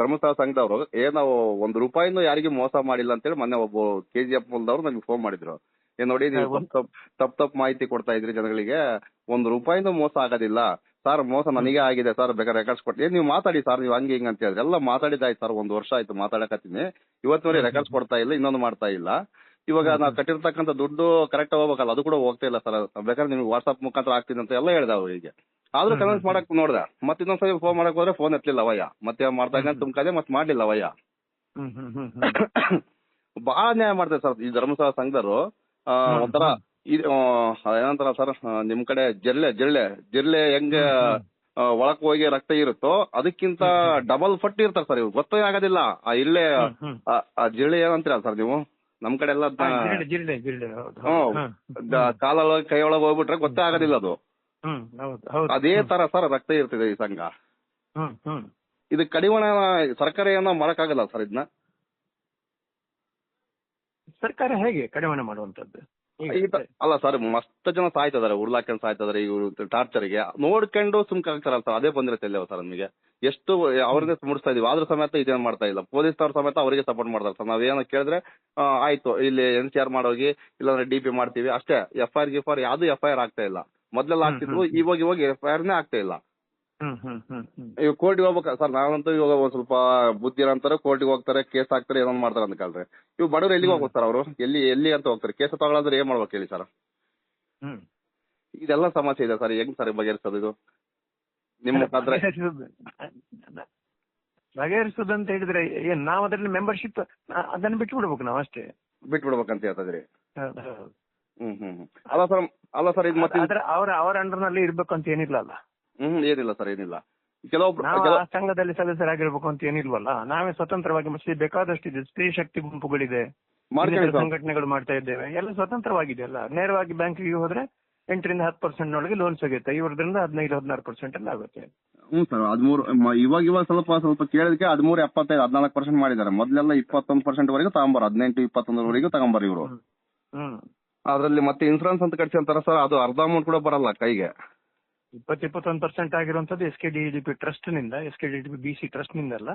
Speaker 3: ಧರ್ಮಸ್ಥಳ ಸಂಘದವರು ನಾವು 1 ರೂಪಾಯಿನೂ ಯಾರಿಗೂ ಮೋಸ ಮಾಡಿಲ್ಲ ಅಂತೇಳಿ ಮೊನ್ನೆ ಒಬ್ಬ KGF ಮೂಲದವ್ರು ನಮ್ಗೆ ಫೋನ್ ಮಾಡಿದ್ರು. ಏನ್ ನೋಡಿ, ನೀವು ತಪ್ಪು ಮಾಹಿತಿ ಕೊಡ್ತಾ ಇದ್ರಿ ಜನಗಳಿಗೆ, 1 ರೂಪಾಯಿನೂ ಮೋಸ ಆಗೋದಿಲ್ಲ ಸರ್. ಮೋಸ ನನಗೆ ಆಗಿದೆ ಸರ್, ಬೇಕಾದ್ರೆ ರೆಕಾರ್ಡ್ಸ್ ಕೊಡ್ತೀನಿ, ನೀವು ಮಾತಾಡಿ ಸರ್, ನೀವು ಹಂಗೆ ಹಿಂಗೆ ಅಂತ ಹೇಳಿದ್ರೆ ಎಲ್ಲ ಮಾತಾಡಿದಾಯ್ತು ಸರ್. 1 ವರ್ಷ ಆಯ್ತು ಮಾತಾಡಕತ್ತೀನಿ. ಇವತ್ತಿನವರೆಗೆ ರೆಕಾರ್ಡ್ಸ್ ಕೊಡ್ತಾ ಇಲ್ಲ, ಇನ್ನೊಂದು ಮಾಡ್ತಾ ಇಲ್ಲ. ಇವಾಗ ನಾವು ಕಟ್ಟಿರ್ತಕ್ಕಂಥ ದುಡ್ಡು ಕರೆಕ್ಟ್ ಹೋಗ್ಬೇಕಲ್ಲ, ಅದು ಕೂಡ ಹೋಗ್ತಾ ಇಲ್ಲ ಸರ್. ಬೇಕಾದ್ರೆ ನಿಮ್ಗೆ ವಾಟ್ಸ್ಆಪ್ ಮುಖಾಂತರ ಆಗ್ತೀನಿ ಅಂತ ಎಲ್ಲ ಹೇಳ್ದ ಅವರಿಗೆ. ಆದ್ರೂ ಕನ್ವಿನ್ಸ್ ಮಾಡಕ್ ನೋಡ್ದೆ. ಮತ್ತೆ ಇನ್ನೊಂದ್ಸರಿ ಫೋನ್ ಮಾಡಕ್ ಹೋದ್ರೆ ಫೋನ್ ಎತ್ತಲಿಲ್ಲ ಅವಯ್ಯ. ಮತ್ತೆ ಮಾಡ್ದಾಗ ತುಮ್ಕದೆ ಮತ್ತೆ ಮಾಡ್ಲಿಲ್ಲ ಅವಯ್ಯ. ಬಹಳ ನ್ಯಾಯ ಮಾಡ್ತಾರೆ ಸರ್ ಈ ಧರ್ಮಸ್ಥಳ ಸಂಘದವರು. ಒಂಥರ ಏನಂತಾರ ಸರ್, ನಿಮ್ ಕಡೆ ಜಿರ್ಲೆ ಹೆಂಗ ಒಳಕ್ ಹೋಗಿ ರಕ್ತ ಇರುತ್ತೋ ಅದಕ್ಕಿಂತ ಡಬಲ್ ಫಟ್ ಇರ್ತಾರೆ ಸರ್. ಇವ್ರು ಗೊತ್ತೇ ಆಗೋದಿಲ್ಲ. ಆ ಇಲ್ಲೇ ಆ ಜಿರಳೆ ಏನಂತೀರ ಸರ್ ನೀವು? ನಮ್ ಕಡೆ ಎಲ್ಲ ಕಾಲೊಳಗೆ ಕೈ ಒಳಗೆ ಹೋಗ್ಬಿಟ್ರೆ ಗೊತ್ತೇ ಆಗೋದಿಲ್ಲ ಅದು. ಅದೇ ತರ ಸರ್ ರಕ್ತ ಇರ್ತಿದೆ ಈ ಸಂಘ. ಇದು ಕಡಿವಾಣ ಸರ್ಕಾರ ಏನೋ ಮಾಡಕ್ಕಾಗಲ್ಲ ಸರ್ ಇದನ್ನ.
Speaker 2: ಸರ್ಕಾರ ಹೇಗೆ ಕಡಿವಾಣ ಮಾಡುವಂತದ್ದು?
Speaker 3: ಅಲ್ಲ ಸರ್, ಮಸ್ತ್ ಜನ ಸಾಯ್ತಿದಾರೆ, ಉರ್ಲಾಕೊಂಡು ಸಾಯ್ತಿದಾರೆ ಇವ್ರು ಟಾರ್ಚರ್ಗೆ. ನೋಡ್ಕೊಂಡು ಸುಮ್ಕ ಆಗ್ತಾರಲ್ಲ ಸರ್, ಅದೇ ಬಂದಿರುತ್ತೆ ಅಲ್ಲವ ಸರ್ ನಮಗೆ. ಎಷ್ಟು ಅವ್ರನ್ನೇ ಮುಡಿಸ್ತಾ ಇದೀವಿ, ಆದ್ರೂ ಸಮೇತ ಇದೇನ್ ಮಾಡ್ತಾ ಇಲ್ಲ. ಪೊಲೀಸ್ನವ್ರ ಸಮೇತ ಅವರಿಗೆ ಸಪೋರ್ಟ್ ಮಾಡ್ತಾರೆ ಸರ್. ನಾವೇನೋ ಕೇಳಿದ್ರೆ ಆಯ್ತು ಇಲ್ಲಿ NCR ಮಾಡೋಗಿ, ಇಲ್ಲಾಂದ್ರೆ DP ಮಾಡ್ತೀವಿ ಅಷ್ಟೇ. FIR ಗಿಫಾರ್ ಯಾವ್ದು FIR ಆಗ್ತಾ ಇಲ್ಲ. ಮೊದ್ಲೆಲ್ಲ ಆಗ್ತಿದ್ವು, ಇವಾಗ FIRನೇ ಆಗ್ತಾ ಇಲ್ಲ. ಇವಾಗ ಕೋರ್ಟ್ಗೆ ಹೋಗ್ಬೇಕ ಸರ್. ನಾವಂತೂ ಇವಾಗ ಒಂದ್ ಸ್ವಲ್ಪ ಬುದ್ಧಿ ಅಂತಾರೆ, ಕೋರ್ಟ್ಗೆ ಹೋಗ್ತಾರೆ, ಕೇಸ್ ಹಾಕ್ತಾರೆ, ಏನೋ ಮಾಡ್ತಾರೆ ಅಂತ ಕೇಳಿದ್ರೆ ಇವ್ ಬಡವ್ರು ಎಲ್ಲಿಗೆ ಹೋಗ್ತಾರೆ ಅವರು? ಎಲ್ಲಿ ಅಂತ ಹೋಗ್ತಾರೆ? ಕೇಸ್ ತಗೊಳ್ಳೋದ್ರೆ ಏನ್ ಮಾಡ್ಬೇಕು ಹೇಳಿ ಸರ್? ಇದೆಲ್ಲ ಸಮಸ್ಯೆ ಇದೆ ಸರ್. ಹೆಂಗ್ ಸರ್ ಬಗೆಹರಿಸೋದು ಇದು ನಿಮ್ಮ ಮುಖಾಂತರ?
Speaker 2: ಬಗೆಹರಿಸೋದಂತ ಹೇಳಿದ್ರೆ ಏನ್, ನಾವ್ ಅದ್ರಲ್ಲಿ ಮೆಂಬರ್ಶಿಪ್ ಅದನ್ನ ಬಿಟ್ಟು ಬಿಡ್ಬೇಕು, ನಾವು ಅಷ್ಟೇ
Speaker 3: ಬಿಟ್ಬಿಡ್ಬೇಕಂತ ಹೇಳ್ತಿದ್ರಿ. ಅಲ್ಲ ಸರ್ ಇದು ಮತ್ತೆ
Speaker 2: ಅವರ ಅಂಡರ್ನಲ್ಲಿ ಇರ್ಬೇಕು ಅಂತ ಏನಿಲ್ಲ ಅಲ್ಲ.
Speaker 3: ಏನಿಲ್ಲ ಸರ್, ಏನಿಲ್ಲ.
Speaker 2: ಸಂಘದಲ್ಲಿ ಸದಸ್ಯರಾಗಿರ್ಬೇಕು ಅಂತ ಏನಿಲ್ವಲ್ಲ. ನಾವೇ ಸ್ವತಂತ್ರವಾಗಿ ಬೇಕಾದಷ್ಟು ಇದೆ. ಸ್ತ್ರೀ ಶಕ್ತಿ ಗುಂಪುಗಳಿದೆ, ಸಂಘಟನೆಗಳು ಮಾಡ್ತಾ ಇದ್ದೇವೆ, ಎಲ್ಲ ಸ್ವತಂತ್ರವಾಗಿದೆ ಅಲ್ಲ. ನೇರವಾಗಿ ಬ್ಯಾಂಕಿಗೆ ಹೋದ್ರೆ 8ರಿಂದ 10% ಲೋನ್ ಸಿಗುತ್ತೆ. ಇವ್ರದ್ರಿಂದ 15-16% ಅಲ್ಲಿ ಆಗುತ್ತೆ.
Speaker 3: ಸರ್ 13 ಇವಾಗ ಸ್ವಲ್ಪ ಕೇಳಿದಕ್ಕೆ 13.75 14% ಮಾಡಿದ್ದಾರೆ. ಮೊದಲೆಲ್ಲ 21% ವರೆಗೂ ತಗೊಂಬಾರ, 18-21 ವರೆಗೂ ತಗೊಂಬಾರ ಇವರು. ಅದ್ರಲ್ಲಿ ಮತ್ತೆ ಇನ್ಸೂರೆನ್ಸ್ ಅಂತ ಕಟ್ಸಿ ಅಂತಾರ ಸರ್, ಅದು ಅರ್ಧ ಅಮೌಂಟ್ ಕೂಡ ಬರಲ್ಲ ಕೈಗೆ.
Speaker 2: 20-21% ಆಗಿರುವಂತದ್ದು SKDDP ಟ್ರಸ್ಟ್ ನಿಂದ, SKDDP BC ಟ್ರಸ್ಟ್ ನಿಂದಲ್ಲ.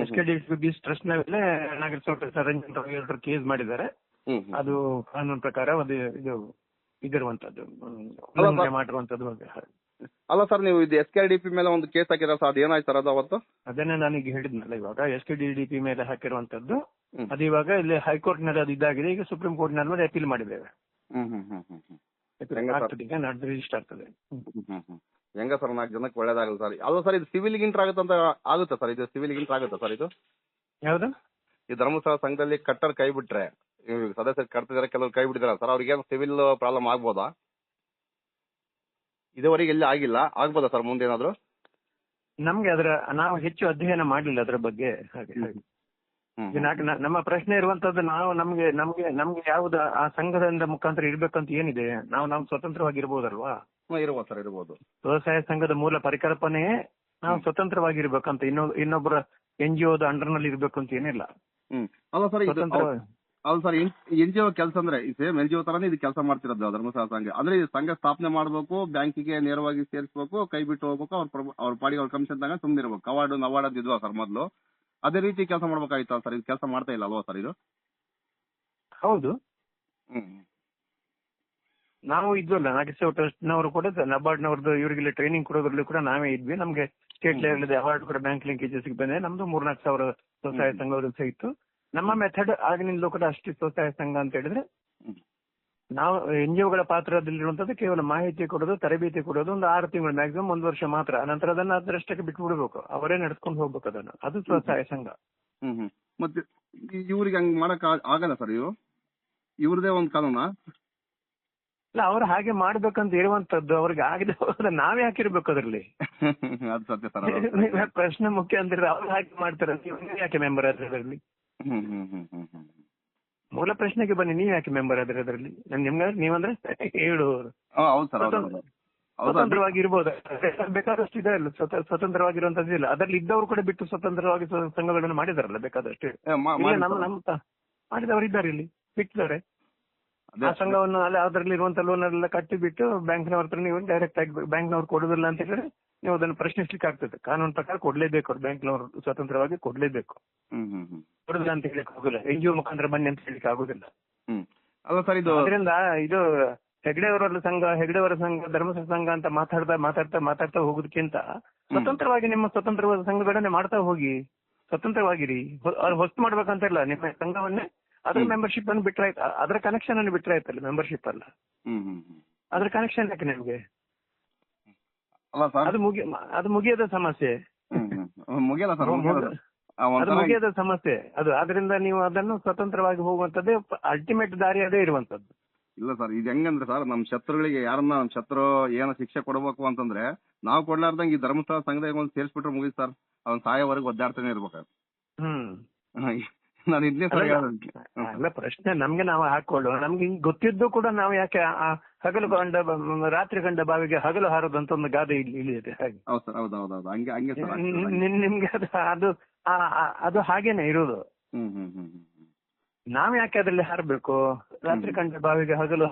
Speaker 2: SKDDP BC ಟ್ರಸ್ಟ್ ಮೇಲೆ ನಾಗರಿಕ ಕೇಸ್ ಮಾಡಿದ್ದಾರೆ. ಅದು ಕಾನೂನು ಪ್ರಕಾರ ಇದು ಇದಿರುವಂತದ್ದು ಮಾಡಿರುವಂತದ್ದು.
Speaker 3: ಅಲ್ಲ ಸರ್, ನೀವು ಇದು SKDDP ಮೇಲೆ ಒಂದು ಕೇಸ್ ಹಾಕಿರ ಸರ್, ಅದು ಏನಾಯ್ತು ಸರ್ ಅದು ಅವತ್ತು?
Speaker 2: ಅದನ್ನೇ ನನಗೆ ಹೇಳಿದ್ನಲ್ಲ, ಇವಾಗ SKDDP ಮೇಲೆ ಹಾಕಿರುವಂತದ್ದು ಅದು ಇವಾಗ ಇಲ್ಲಿ ಹೈಕೋರ್ಟ್ ನಲ್ಲಿ ಅದು ಇದಾಗಿದೆ. ಈಗ ಸುಪ್ರೀಂ ಕೋರ್ಟ್ ನಲ್ಲಿ ಅಪೀಲ್ ಮಾಡಿದ್ದೇವೆ. ರಿಜಿಸ್ಟರ್ ಆಗ್ತದೆ.
Speaker 3: ಹೆಂಗ ಸರ್ 4 ಜನಕ್ಕೆ ಒಳ್ಳೇದಾಗಲ್ಲ ಸರ್. ಅಲ್ಲ ಸರ್, ಇದು ಸಿವಿಲ್ ಇಂಟರ್ ಆಗುತ್ತಂತ ಆಗುತ್ತಾ ಸರ್? ಇದು ಸಿವಿಲ್ ಇಂಟರ್ ಆಗುತ್ತಾ ಸರ್? ಇದು
Speaker 2: ಯಾವ್ದು?
Speaker 3: ಈ ಧರ್ಮಸ್ಥಳ ಸಂಘದಲ್ಲಿ ಕಟ್ಟರ್ ಕೈ ಬಿಟ್ರೆ, ಸದಸ್ಯರು ಕಟ್ತಿದಾರೆ, ಕೆಲವರು ಕೈ ಬಿಟ್ಟಿದಾರೆ ಸರ್, ಅವ್ರಿಗೆ ಸಿವಿಲ್ ಪ್ರಾಬ್ಲಮ್ ಆಗ್ಬೋದಾ? ಇದುವರೆಗೆ ಎಲ್ಲಿ ಆಗಿಲ್ಲ, ಆಗ್ಬೋದಾ ಸರ್ ಮುಂದೆ ಏನಾದ್ರು?
Speaker 2: ನಮ್ಗೆ ನಾವು ಹೆಚ್ಚು ಅಧ್ಯಯನ ಮಾಡಲಿಲ್ಲ ಅದ್ರ ಬಗ್ಗೆ. ಹಾಗೆ ನಮ್ಮ ಪ್ರಶ್ನೆ ಇರುವಂತದ್ದು, ನಮ್ಗೆ ಯಾವ್ದು ಆ ಸಂಘದಿಂದ ಮುಖಾಂತರ ಇರ್ಬೇಕಂತ ಏನಿದೆ? ನಾವು ಸ್ವತಂತ್ರವಾಗಿರ್ಬೋದಲ್ವಾ?
Speaker 3: ಇರ್ಬೋದು ಸರ್, ಇರ್ಬೋದು.
Speaker 2: ಸ್ವಸಹಾಯ ಸಂಘದ ಮೂಲ ಪರಿಕಲ್ಪನೆಯೇ ನಾವು ಸ್ವತಂತ್ರವಾಗಿರ್ಬೇಕಂತ, ಇನ್ನೊಬ್ಬರ NGOದ ಅಂಡರ್ ನಲ್ಲಿ ಇರ್ಬೇಕು ಅಂತ ಏನಿಲ್ಲ.
Speaker 3: ಅಲ್ಲ ಸರ್, NGO ಕೆಲಸ ಅಂದ್ರೆ ಸೇಮ್ NGO ತರಾನೇ ಇದು ಕೆಲಸ ಮಾಡ್ತಿರೋದು ಧರ್ಮಸ್ಥಳ ಸಂಘ. ಅಂದ್ರೆ ಈ ಸಂಘ ಸ್ಥಾಪನೆ ಮಾಡ್ಬೇಕು, ಬ್ಯಾಂಕಿಗೆ ನೇರವಾಗಿ ಸೇರಿಸಬೇಕು, ಕೈ ಬಿಟ್ಟು ಹೋಗ್ಬೇಕು, ಅವ್ರ ಪಾಡಿಗೆ ಅವ್ರ ಕಮಿಷನ್ ತಗೊಂಡು ಸುಮ್ಮನೆ ಇರ್ಬೇಕು. ಕವಾರ್ಡ್ ನವಾರ್ಡ್ ಇದ್ವಾ ಸರ್ ಮೊದಲು? ಅದೇ ರೀತಿ ಕೆಲಸ ಮಾಡ್ಬೇಕಾಗಿತ್ತಲ್ಲ ಸರ್, ಇದು ಕೆಲಸ ಮಾಡ್ತಾ ಇಲ್ಲ ಅಲ್ವಾ ಸರ್ ಇದು?
Speaker 2: ಹೌದು,
Speaker 3: ಹ್ಮ್
Speaker 2: ನಾವು ಇದ್ವಲ್ಲ ನಾಗೇಶ್ವರ ಟ್ರಸ್ಟ್ನವರು ಕೂಡ ನಬಾರ್ಡ್ನವ್ರದ್ದು ಇವರಿಗೆಲ್ಲ ಟ್ರೈನಿಂಗ್ ಕೊಡೋದ್ರಲ್ಲಿ ಕೂಡ ನಾವೇ ಇದ್ವಿ. ನಮ್ಗೆ ಸ್ಟೇಟ್ ಲೆವೆಲ್ ಅವಾರ್ಡ್ ಕೂಡ ಬ್ಯಾಂಕ್ ಲಿಂಕೇಜಸ್ ಬಂದಿದೆ. ನಮ್ದು 4,000-4,000 ಸ್ವಸಹಾಯ ಸಂಘಗಳು ಸಹ ಇತ್ತು. ನಮ್ಮ ಮೆಥಡ್ ಆಗಿನಿಂದಲೂ ಕೂಡ ಅಷ್ಟು ಸ್ವಸಹಾಯ ಸಂಘ ಅಂತ ಹೇಳಿದ್ರೆ ನಾವು NGOಗಳ ಪಾತ್ರದಲ್ಲಿರುವಂತದ್ದು ಕೇವಲ ಮಾಹಿತಿ ಕೊಡೋದು, ತರಬೇತಿ ಕೊಡೋದು, ಒಂದು 6 ತಿಂಗಳು ಮ್ಯಾಕ್ಸಿಮಮ್ 1 ವರ್ಷ ಮಾತ್ರ. ನಂತರ ಅದನ್ನ ಅದರಷ್ಟಕ್ಕೆ ಬಿಟ್ಟು ಬಿಡಬೇಕು, ಅವರೇ ನಡ್ಸ್ಕೊಂಡು ಹೋಗ್ಬೇಕು ಅದನ್ನು. ಅದು ಸ್ವಸಹಾಯ ಸಂಘ.
Speaker 3: ಮತ್ತೆ ಇವ್ರಿಗೆ ಹಂಗ್ ಮಾಡಕ್ ಆಗಲ್ಲ ಸರ್? ಇವ್ರದೇ ಒಂದು ಕಾನೂನಾ?
Speaker 2: ಇಲ್ಲ, ಅವ್ರು ಹಾಗೆ ಮಾಡ್ಬೇಕಂತ ಇರುವಂತದ್ದು. ಅವ್ರಿಗೆ ಆಗದೆ ಹೋದ್ರೆ ನಾವೇ ಹಾಕಿರ್ಬೇಕು ಅದರಲ್ಲಿ.
Speaker 3: ಅದು ಸತ್ಯ ಸರ್.
Speaker 2: ಪ್ರಶ್ನೆ ಮುಖ್ಯ ಅಂದ್ರೆ ಅವ್ರು ಹಾಗೆ ಮಾಡ್ತಾರೆ, ನೀವು ಯಾಕೆ ಮೆಂಬರ್ ಆದ್ರೆ ಅದರಲ್ಲಿ? ಮೂಲ ಪ್ರಶ್ನೆಗೆ ಬನ್ನಿ, ನೀವ್ ಯಾಕೆ ಮೆಂಬರ್ ಆದ್ರೆ ಅದರಲ್ಲಿ? ನೀವಂದ್ರೆ ಹೇಳುವವರು
Speaker 3: ಹೌದು ಸರ್.
Speaker 2: ಸ್ವತಂತ್ರವಾಗಿ ಇರ್ಬೋದು, ಬೇಕಾದಷ್ಟು ಇದೆ ಅಲ್ಲ, ಸ್ವತಂತ್ರವಾಗಿರುವಂತದ್ದು ಇಲ್ಲ. ಅದರಲ್ಲಿ ಇದ್ದವರು ಕೂಡ ಬಿಟ್ಟು ಸ್ವತಂತ್ರವಾಗಿ ಸಂಘಗಳನ್ನು ಮಾಡಿದಾರಲ್ಲ ಬೇಕಾದಷ್ಟು. ಮಾಡಿದವರು ಇದ್ದಾರೆ, ಇಲ್ಲಿ ಬಿಟ್ಟಿದ್ದಾರೆ. ಆ ಸಂಘವನ್ನು ಅದರಲ್ಲಿ ಇರುವಂತ ಲೋನ್ ಎಲ್ಲ ಕಟ್ಟಿ ಬಿಟ್ಟು ಬ್ಯಾಂಕ್ನವ್ರ ಹತ್ರ ನೀವು ಡೈರೆಕ್ಟ್ ಆಗಿ ಬ್ಯಾಂಕ್ನವ್ರು ಕೊಡುದಿಲ್ಲ ಅಂತ ಹೇಳಿದ್ರೆ ನೀವು ಅದನ್ನು ಪ್ರಶ್ನಿಸ್ಲಿಕ್ಕೆ ಆಗ್ತದೆ. ಕಾನೂನು ಪ್ರಕಾರ ಕೊಡ್ಲೇಬೇಕು, ಅವ್ರು ಬ್ಯಾಂಕ್ನವರು ಸ್ವತಂತ್ರವಾಗಿ ಕೊಡ್ಲೇಬೇಕು. ಕೊಡುದಿಲ್ಲ ಅಂತ ಹೇಳಿಕ್ ಆಗುದಿಲ್ಲ, NGO ಮುಖಾಂತರ ಬನ್ನಿ ಅಂತ ಹೇಳಿಕ್ಕೆ ಆಗುದಿಲ್ಲ. ಅದರಿಂದ ಇದು ಹೆಗ್ಡೆಯವರ ಸಂಘ, ಧರ್ಮಸ್ಥಳ ಸಂಘ ಅಂತ ಮಾತಾಡ್ತಾ ಹೋಗೋದಕ್ಕಿಂತ ಸ್ವತಂತ್ರವಾಗಿ ನಿಮ್ಮ ಸ್ವತಂತ್ರವಾದ ಸಂಘಗಳನ್ನೇ ಮಾಡ್ತಾ ಹೋಗಿ, ಸ್ವತಂತ್ರವಾಗಿರಿ. ಅವ್ರು ಹೊಸ್ತು ಮಾಡ್ಬೇಕಂತ ಇಲ್ಲ, ನಿಮ್ಮ ಸಂಘವನ್ನೇ ಅದ್ರ ಮೆಂಬರ್ಶಿಪ್ ಅನ್ನು ಬಿಟ್ರೆ ಆಯ್ತು, ಅದರ ಕನೆಕ್ಷನ್ ಅನ್ನು ಬಿಟ್ರೆ ಆಯ್ತಲ್ಲ, ಮೆಂಬರ್ಶಿಪ್ ಅಲ್ಲ. ಅದ್ರ ಕನೆಕ್ಷನ್ ಯಾಕೆ ನಿಮ್ಗೆ? ಅದು ಮುಗಿಯದ ಸಮಸ್ಯೆ, ಅದು ಮುಗಿಯದ ಸಮಸ್ಯೆ ಅದು. ಆದ್ರಿಂದ ನೀವು ಅದನ್ನು ಸ್ವತಂತ್ರವಾಗಿ ಹೋಗುವಂತದ್ದೇ ಅಲ್ಟಿಮೇಟ್ ದಾರಿ ಅದೇ ಇರುವಂತದ್ದು.
Speaker 3: ಇಲ್ಲ ಸರ್, ಇದು ಹೆಂಗಂದ್ರೆ ಸರ್, ನಮ್ ಶತ್ರುಗಳಿಗೆ ಯಾರನ್ನ ಶತ್ರು ಏನೋ ಶಿಕ್ಷೆ ಕೊಡಬೇಕು ಅಂತಂದ್ರೆ ನಾವು ಕೊಡ್ಲಾರ್ದಂಗೆ ಈ ಧರ್ಮಸ್ಥಳ ಸಂಘದಾಗ ಒಂದು ಸೇರ್ಸ್ಬಿಟ್ರೆ ಮುಗಿದ್ ಸರ್, ಅವ್ನ್ ಸಾಯೋವರೆಗೂ ಒದ್ದಾಡ್ತಾನೆ ಇರ್ಬೇಕು. ನಾನು ಇದನ್ನೇ
Speaker 2: ಅಲ್ಲ ಪ್ರಶ್ನೆ ನಮ್ಗೆ ನಾವು ಹಾಕೊಳ್ಳು. ನಮ್ಗೆ ಗೊತ್ತಿದ್ದು ಕೂಡ ನಾವು ಯಾಕೆ ಹಗಲು ಕಂಡ ರಾತ್ರಿ ಕಂಡ ಬಾವಿಗೆ ಹಗಲು ಹಾರೋದು ಅಂತ ಒಂದು ಗಾದೆ ಇಳಿದಿದೆ ಹಾಗೆ. ನಿಮ್ಗೆ ಅದು ಹಾಗೇನೆ ಇರುವುದು. ನಾವ್ ಯಾಕೆ ಅದ್ರಲ್ಲಿ ಹಾರಬೇಕು? ರಾತ್ರಿ ಕಂಡ ಬಾವಿಗೆ ಹಗಲು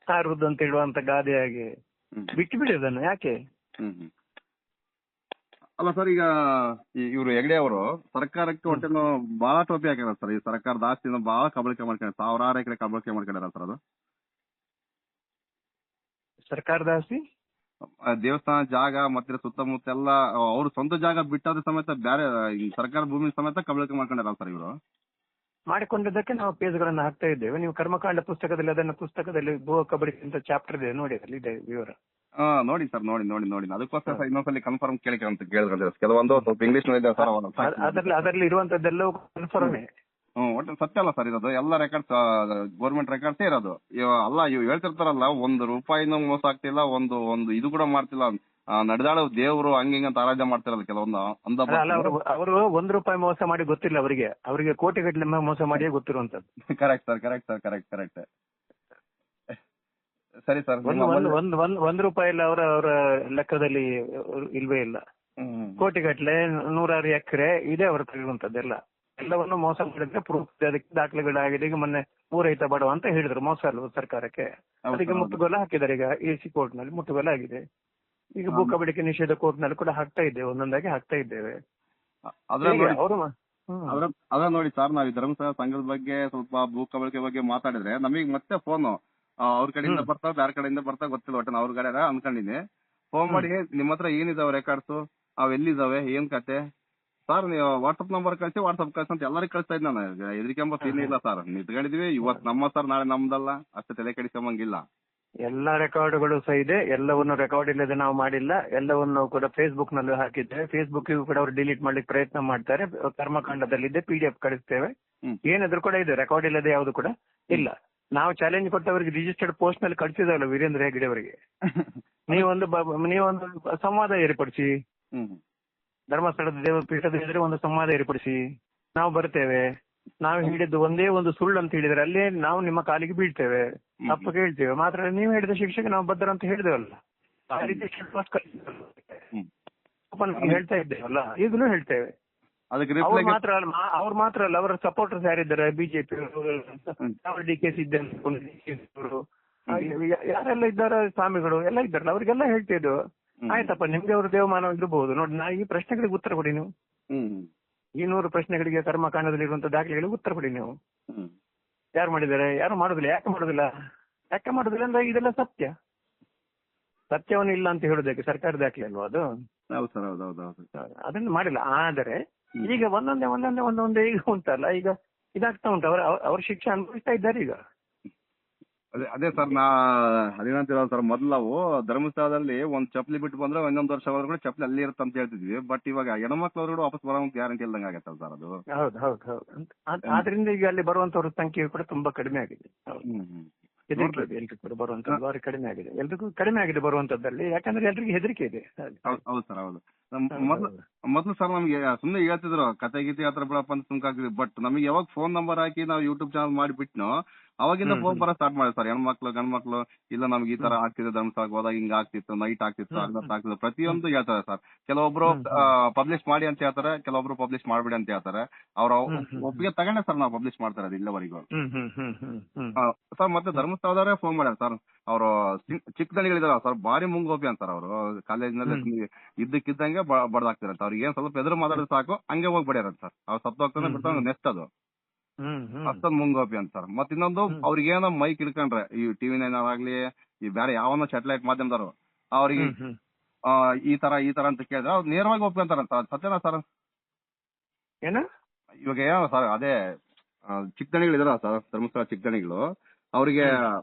Speaker 2: ಹಾರುವುದು ಅಂತ ಹೇಳುವಂತ ಗಾದೆಯಾಗಿ ಬಿಟ್ಟು ಬಿಡಿ ಅದನ್ನು ಯಾಕೆ?
Speaker 3: ಅಲ್ಲ ಸರ್, ಈಗ ಇವರು ಹೆಗ್ಡೆ ಅವರು ಸರ್ಕಾರಕ್ಕೆ ಒಟ್ಟನ್ನು ಬಹಳ ಟೋಪಿ ಹಾಕ್ಯಾರ ಸರ್. ಈ ಸರ್ಕಾರದ ಆಸ್ತಿನ ಬಹಳ ಕಬಳಿಕೆ ಮಾಡ್ಕೊಂಡ, 1000 ಎಕರೆ ಕಬಳಿಕೆ ಮಾಡ್ಕೊಂಡಾರ ಸರ್. ಅದು
Speaker 2: ಸರ್ಕಾರದ ಆಸ್ತಿ,
Speaker 3: ದೇವಸ್ಥಾನ ಜಾಗ ಮತ್ತೆ ಸುತ್ತಮುತ್ತ ಎಲ್ಲ ಅವ್ರ ಸ್ವಂತ ಜಾಗ ಬಿಟ್ಟಾದ ಸಮೇತ ಬೇರೆ ಸರ್ಕಾರ ಭೂಮಿ ಸಮೇತ ಕಬಳಿಕೆ ಮಾಡ್ಕೊಂಡಾರ ಸರ್ ಇವರು.
Speaker 2: ಮಾಡಿಕೊಂಡಿದ್ದಕ್ಕೆ ನಾವು ಪೇಜ್ಗಳನ್ನು ಹಾಕ್ತಾ ಇದ್ದೇವೆ. ನೀವು ಕರ್ಮಕಾಂಡ ಪುಸ್ತಕದಲ್ಲಿ ಪುಸ್ತಕದಲ್ಲಿ ಭೂ ಕಬಳಿಕೆ ಅಂತ ಚಾಪ್ಟರ್ ಇದೆ ನೋಡಿ, ಅದ್ರಲ್ಲಿ ಇದೆ ವಿವರ.
Speaker 3: ನೋಡಿ ಸರ್, ನೋಡಿ ಅದಕ್ಕೋಸ್ಕರ ಇನ್ನೊಂದ್ಸಲಿ ಕನ್ಫರ್ಮ್ ಕೇಳ್ಕೊಂಡ್ರೆ ಕೆಲವೊಂದು ಸ್ವಲ್ಪ ಇಂಗ್ಲಿಷ್
Speaker 2: ಅದರಲ್ಲಿ ಇರುವಂತದ್ದೆಲ್ಲವೂ ಕನ್ಫರ್ಮ್.
Speaker 3: ಒಟ್ಟು ಸತ್ಯ ಅಲ್ಲ ಸರ್ ಇರೋದು, ಎಲ್ಲ ರೆಕಾರ್ಡ್ಸ್ ಗೌರ್ಮೆಂಟ್ ರೆಕಾರ್ಡ್ಸೇ ಇರೋದು. ಅಲ್ಲ ಇವ್ ಹೇಳ್ತಿರ್ತಾರಲ್ಲ, 1 ರೂಪಾಯಿನೂ ಮೋಸ ಆಗ್ತಿಲ್ಲ, ಒಂದು ಇದು ಕೂಡ ಮಾಡ್ತಿಲ್ಲ, ನಡೆದಾಳು ದೇವ್ರು ಹಂಗಿಂಗಂತ ಆರಾಧ್ಯ ಮಾಡ್ತಿರಲ್ಲ ಕೆಲವೊಂದು
Speaker 2: ಅವರು 1 ರೂಪಾಯಿ ಮೋಸ ಮಾಡಿ ಗೊತ್ತಿಲ್ಲ ಅವರಿಗೆ ಕೋಟಿಗಟ್ಟಲೆ ಮೋಸ ಮಾಡಿಯೇ ಗೊತ್ತಿರುವಂತದ್ದು.
Speaker 3: Correct sir. ಸರಿ ಸರ್,
Speaker 2: 1 ರೂಪಾಯಿ ಇಲ್ಲ ಅವರ ಲೆಕ್ಕದಲ್ಲಿ ಇಲ್ವೇ ಇಲ್ಲ. ಕೋಟಿಗಟ್ಟಲೆ 100 ಎಕರೆ ಇದೆ ಅವರ ಇರುವಂತದ್ದೆಲ್ಲ. ಎಲ್ಲವನ್ನು ಮೋಸ ಮಾಡಿದ್ರೆ ಪ್ರೂಫ್, ಅದಕ್ಕೆ ದಾಖಲೆಗಳಾಗಿದೆ. ಈಗ ಮೊನ್ನೆ ಪೂರೈತ ಬಡವ ಅಂತ ಹೇಳಿದ್ರು, ಮೋಸ ಅಲ್ವ ಸರ್ಕಾರಕ್ಕೆ. ಅದಕ್ಕೆ ಮುಟ್ಟುಗೋಲ ಹಾಕಿದ್ದಾರೆ. ಈಗ AC ಕೋರ್ಟ್ ನಲ್ಲಿ ಮುಟ್ಟುಗೋಲ ಆಗಿದೆ. ಈಗ ಭೂ ಕಬಳಿಕೆ ನಿಷೇಧ ಕೋರ್ಟ್ ನಲ್ಲಿ ಕೂಡ ಹಾಕ್ತಾ ಇದ್ದೇವೆ, ಒಂದೊಂದಾಗಿ ಹಾಕ್ತಾ ಇದ್ದೇವೆ.
Speaker 3: ಅದ ನೋಡಿ ಸರ್, ನಾವು ಈ ಧರ್ಮಸ್ಥಳ ಸಂಘದ ಬಗ್ಗೆ ಸ್ವಲ್ಪ ಭೂ ಕಬಳಿಕೆ ಬಗ್ಗೆ ಮಾತಾಡಿದ್ರೆ ನಮಗ್ ಮತ್ತೆ ಫೋನ್ ಅವ್ರ ಕಡೆಯಿಂದ ಬರ್ತಾವ, ಬೇರೆ ಕಡೆಯಿಂದ ಬರ್ತಾವ ಗೊತ್ತಿಲ್ಲ, ಒಟ್ಟು ಅವ್ರ ಕಡೆ ಅನ್ಕೊಂಡಿನಿ. ಫೋನ್ ಮಾಡಿ ನಿಮ್ಮ ಹತ್ರ ಏನಿದಾವೆ ರೆಕಾರ್ಡ್ಸ್, ಅವ್ ಎಲ್ಲಿದಾವೆ, ಏನ್ ಕತೆ ಸರ್, ನೀವು ವಾಟ್ಸ್ಆಪ್ ನಂಬರ್ ಕಳಿಸಿ, ವಾಟ್ಸ್ಆಪ್ ಕಳ್ಸಿ ಅಂತ ಎಲ್ಲರಿಗೂ ಕಳಿಸ್ತಾ ಇದ್ ನಾನು. ಎದ್ರಿಕೆಂಬ ಸೀನ್ ಇಲ್ಲ ಸರ್, ನಿಂತ್ಕೊಂಡಿದ್ವಿ. ಇವತ್ತು ನಮ್ಮ ಸರ್, ನಾಳೆ ನಮ್ದಲ್ಲ, ಅಷ್ಟೇ ತಲೆ ಕೆಡಿಸ್ಕೊಂಬಂಗಿಲ್ಲ.
Speaker 2: ಎಲ್ಲಾ ರೆಕಾರ್ಡ್ಗಳು ಸಹ ಇದೆ. ಎಲ್ಲವನ್ನು ರೆಕಾರ್ಡ್ ಇಲ್ಲದೆ ನಾವು ಮಾಡಿಲ್ಲ. ಎಲ್ಲವನ್ನು ಕೂಡ ಫೇಸ್ಬುಕ್ ನಲ್ಲಿ ಹಾಕಿದ್ದೇವೆ. ಫೇಸ್ಬುಕ್ ಕೂಡ ಅವರು ಡಿಲೀಟ್ ಮಾಡ್ಲಿಕ್ಕೆ ಪ್ರಯತ್ನ ಮಾಡ್ತಾರೆ. ಕರ್ಮಕಾಂಡದಲ್ಲಿದೆ, PDF ಕಳಿಸ್ತೇವೆ. ಏನಾದ್ರು ಕೂಡ ಇದೆ, ರೆಕಾರ್ಡ್ ಇಲ್ಲದೆ ಯಾವುದು ಕೂಡ ಇಲ್ಲ. ನಾವು ಚಾಲೆಂಜ್ ಕೊಟ್ಟವರಿಗೆ ರಿಜಿಸ್ಟರ್ಡ್ ಪೋಸ್ಟ್ ನಲ್ಲಿ ಕಳಿಸಿದವಲ್ಲ ವೀರೇಂದ್ರ ಹೆಗ್ಡೆ ಅವರಿಗೆ, ನೀವೊಂದು ಸಂವಾದ ಏರ್ಪಡಿಸಿ, ಧರ್ಮಸ್ಥಳದ ದೇವಪೀಠದ ಎದುರು ಒಂದು ಸಂವಾದ ಏರ್ಪಡಿಸಿ, ನಾವು ಬರ್ತೇವೆ, ನಾವು ಹೇಳಿದ್ದು ಒಂದೇ ಒಂದು ಸುಳ್ಳು ಅಂತ ಹೇಳಿದ್ರೆ ಅಲ್ಲೇ ನಾವು ನಿಮ್ಮ ಕಾಲಿಗೆ ಬೀಳ್ತೇವೆ, ತಪ್ಪು ಕೇಳ್ತೇವೆ. ಮಾತ್ರ ನೀವು ಹೇಳಿದ ಶಿಕ್ಷೆಗೆ ನಾವು ಬದ್ಧರು ಅಂತ ಹೇಳಿದೇವಲ್ಲ, ಆ ರೀತಿ ಹೇಳ್ತಾ ಇದ್ದೇವಲ್ಲ, ಈಗಲೂ ಹೇಳ್ತೇವೆ. ಅವ್ರು ಮಾತ್ರ ಅಲ್ಲ, ಅವರ ಸಪೋರ್ಟರ್ಸ್ ಯಾರಿದ್ದಾರೆ, ಬಿಜೆಪಿ DK ಸಿದ್ದರಾಮಯ್ಯ ಯಾರೆಲ್ಲ ಇದ್ದಾರೆ, ಸ್ವಾಮಿಗಳು ಎಲ್ಲ ಇದ್ದಾರಲ್ಲ, ಅವ್ರಿಗೆಲ್ಲ ಹೇಳ್ತಿದ್ದು ಆಯ್ತಪ್ಪ, ನಿಮ್ಗೆ ಅವರು ದೇವಮಾನ ಇರಬಹುದು ನೋಡಿ. ನಾ ಈ ಪ್ರಶ್ನೆಗಳಿಗೆ ಉತ್ತರ ಕೊಡಿ ನೀವು. ಈ 100 ಪ್ರಶ್ನೆಗಳಿಗೆ ಕರ್ಮಕಾಂಡದಲ್ಲಿ ಇರುವಂತಹ ದಾಖಲೆಗಳಿಗೆ ಉತ್ತರ ಕೊಡಿ ನೀವು. ಯಾರು ಮಾಡಿದ್ದಾರೆ? ಯಾರು ಮಾಡುದಿಲ್ಲ. ಯಾಕೆ ಮಾಡುದಿಲ್ಲ? ಯಾಕೆ ಮಾಡುದಿಲ್ಲ ಅಂದ್ರೆ ಇದೆಲ್ಲ ಸತ್ಯ. ಸತ್ಯವನ್ನು ಇಲ್ಲ ಅಂತ ಹೇಳುದಕ್ಕೆ ಸರ್ಕಾರ ದಾಖಲೆ ಅಲ್ವಾ ಅದು?
Speaker 3: ಹೌದು ಸರ್, ಹೌದು.
Speaker 2: ಅದನ್ನು ಮಾಡಿಲ್ಲ. ಆದರೆ ಈಗ ಒಂದೊಂದೇ ಈಗ ಉಂಟಲ್ಲ, ಈಗ ಇದಾಗ್ತಾ ಉಂಟು. ಅವ್ರ ಶಿಕ್ಷೆ ಅನುಭವಿಸ್ತಾ ಇದ್ದಾರೆ ಈಗ.
Speaker 3: ಅದೇ ಸರ್, ಅದೇನಂತೀರ ಸರ್, ಮೊದಲು ನಾವು ಧರ್ಮಸ್ಥಳದಲ್ಲಿ ಒಂದ್ ಚಪ್ಪಲಿ ಬಿಟ್ಟು ಬಂದ್ರೆ ಇನ್ನೊಂದು ವರ್ಷ ಹೋದ್ರು ಕೂಡ ಚಪ್ಪಲಿ ಅಲ್ಲಿ ಇರುತ್ತೆ ಅಂತ ಹೇಳ್ತಿದ್ವಿ. ಬಟ್ ಇವಾಗ ಹೆಣ್ಮಕ್ಳವ್ರು ಕೂಡ ವಾಪಸ್ ಬರೋ ಗ್ಯಾರಂಟಿ ಇಲ್ದಂಗೆ ಆಗತ್ತಲ್ಲ ಸರ್ ಅದು.
Speaker 2: ಹೌದು. ಆದ್ರಿಂದ ಈಗ ಅಲ್ಲಿ ಬರುವಂತವ್ರ ಸಂಖ್ಯೆ ಕೂಡ ತುಂಬಾ ಕಡಿಮೆ ಆಗಿದೆ. ಹೆದರಿಕೆ ಇದೆ ಎಲ್ರಿಗೂ ಕೂಡ ಬರುವಂತದ್ದು, ಭಾರಿ ಕಡಿಮೆ ಆಗಿದೆ. ಎಲ್ರಿಗೂ ಕಡಿಮೆ ಆಗಿದೆ ಬರುವಂತದ್ದಲ್ಲಿ, ಯಾಕಂದ್ರೆ ಎಲ್ರಿಗೂ ಹೆದರಿಕೆ ಇದೆ.
Speaker 3: ಹೌದು ಸರ್, ಹೌದು. ಮೊದ್ಲು ಸರ್ ನಮ್ಗೆ ಸುಮ್ನೆ ಹೇಳ್ತಿದ್ರು ಕತೆ ಗೀತೆ ಹತ್ರ ಬಿಡಪ್ಪ ಅಂತ ಸುಮ್ಕಾಗ್ತಿದ್ವಿ. ಬಟ್ ನಮಗೆ ಯಾವಾಗ ಫೋನ್ ನಂಬರ್ ಹಾಕಿ ನಾವು ಯೂಟ್ಯೂಬ್ ಚಾನಲ್ ಮಾಡಿಬಿಟ್ನೋ ಅವಾಗಿಂದ ಫೋನ್ ಬರೋ ಸ್ಟಾರ್ಟ್ ಮಾಡಿ ಸರ್. ಹೆಣ್ಮಕ್ಳು ಗಂಡ್ಮಕ್ಳು ಇಲ್ಲ ನಮ್ಗೆ ಈ ತರ ಆಗ್ತಿದೆ, ಧರ್ಮಸ್ಥಳಕ್ಕೆ ಹೋದಾಗ ಹಿಂಗ ಆಗ್ತಿತ್ತು, ನೈಟ್ ಆಗ್ತಿತ್ತು, ಆಗ್ತಿತ್ತು, ಪ್ರತಿಯೊಂದು ಹೇಳ್ತಾರೆ ಸರ್. ಕೆಲವೊಬ್ರು ಪಬ್ಲಿಷ್ ಮಾಡಿ ಅಂತ ಹೇಳ್ತಾರೆ, ಕೆಲವೊಬ್ರು ಪಬ್ಲಿಷ್ ಮಾಡ್ಬಿಡಿ ಅಂತ ಹೇಳ್ತಾರೆ. ಅವ್ರ ಒಪ್ಪಿಗೆ ತಗೊಂಡೆ ಸರ್ ನಾವು ಪಬ್ಲಿಷ್ ಮಾಡ್ತಾರೆ ಅದು ಇಲ್ಲವರೆಗೂ ಸರ್. ಮತ್ತೆ ಧರ್ಮಸ್ಥಳದವರೇ ಫೋನ್ ಮಾಡ್ಯಾರ ಸರ್. ಅವರು ಚಿಕ್ಕದಣಿಗಳಿದಾರ ಸರ್, ಭಾರಿ ಮುಂಗೋಪಿ ಅಂತಾರ ಅವರು. ಕಾಲೇಜಿನಲ್ಲಿ ಇದ್ದಕ್ಕಿದ್ದಂಗೆ ಬಡ್ದಾಕ್ತಿರಂತ. ಅವ್ರಿಗೆ ಏನ್ ಸ್ವಲ್ಪ ಎದುರು ಮಾತಾಡಿದ್ರೆ ಸಾಕು ಹಂಗೆ ಹೋಗಿ ಬಡ್ಯಾರಂತ ಸರ್. ಅವ್ರು ಸತ್ತು ಹೋಗ್ತಾನೆ ಬಿಡ್ತಾನೆ ನೆಕ್ಸ್ಟ್ ಅದು ಅಷ್ಟೊಂದ್ ಮುಂಗೋಪಿ ಅಂತ ಸರ್. ಮತ್ ಇನ್ನೊಂದು ಅವ್ರಿಗೆ ಏನೋ ಮೈಕ್ ಇಡ್ಕೊಂಡ್ರೆ ಈ ಟಿವಿ 9 ಆಗ್ಲಿ ಈ ಬೇರೆ ಯಾವನೋ ಸ್ಯಾಟಲೈಟ್ ಮಾಧ್ಯಮದವರು ಅವ್ರಿಗೆ ಈ ತರ ಅಂತ ಕೇಳಿದ್ರೆ ಅವ್ರು ನೇರವಾಗಿ ಒಪ್ಕೊಂತಾರಂತ. ಸತ್ಯನಾ ಸರ್?
Speaker 2: ಏನ
Speaker 3: ಇವಾಗ ಏನೋ ಸರ್ ಅದೇ ಚಿಕ್ಕದಣಿಗಳು ಇದಾರ ಸರ್, ಧರ್ಮಸ್ಥಳ ಚಿಕ್ಕದಣಿಗಳು. ಅವ್ರಿಗೆ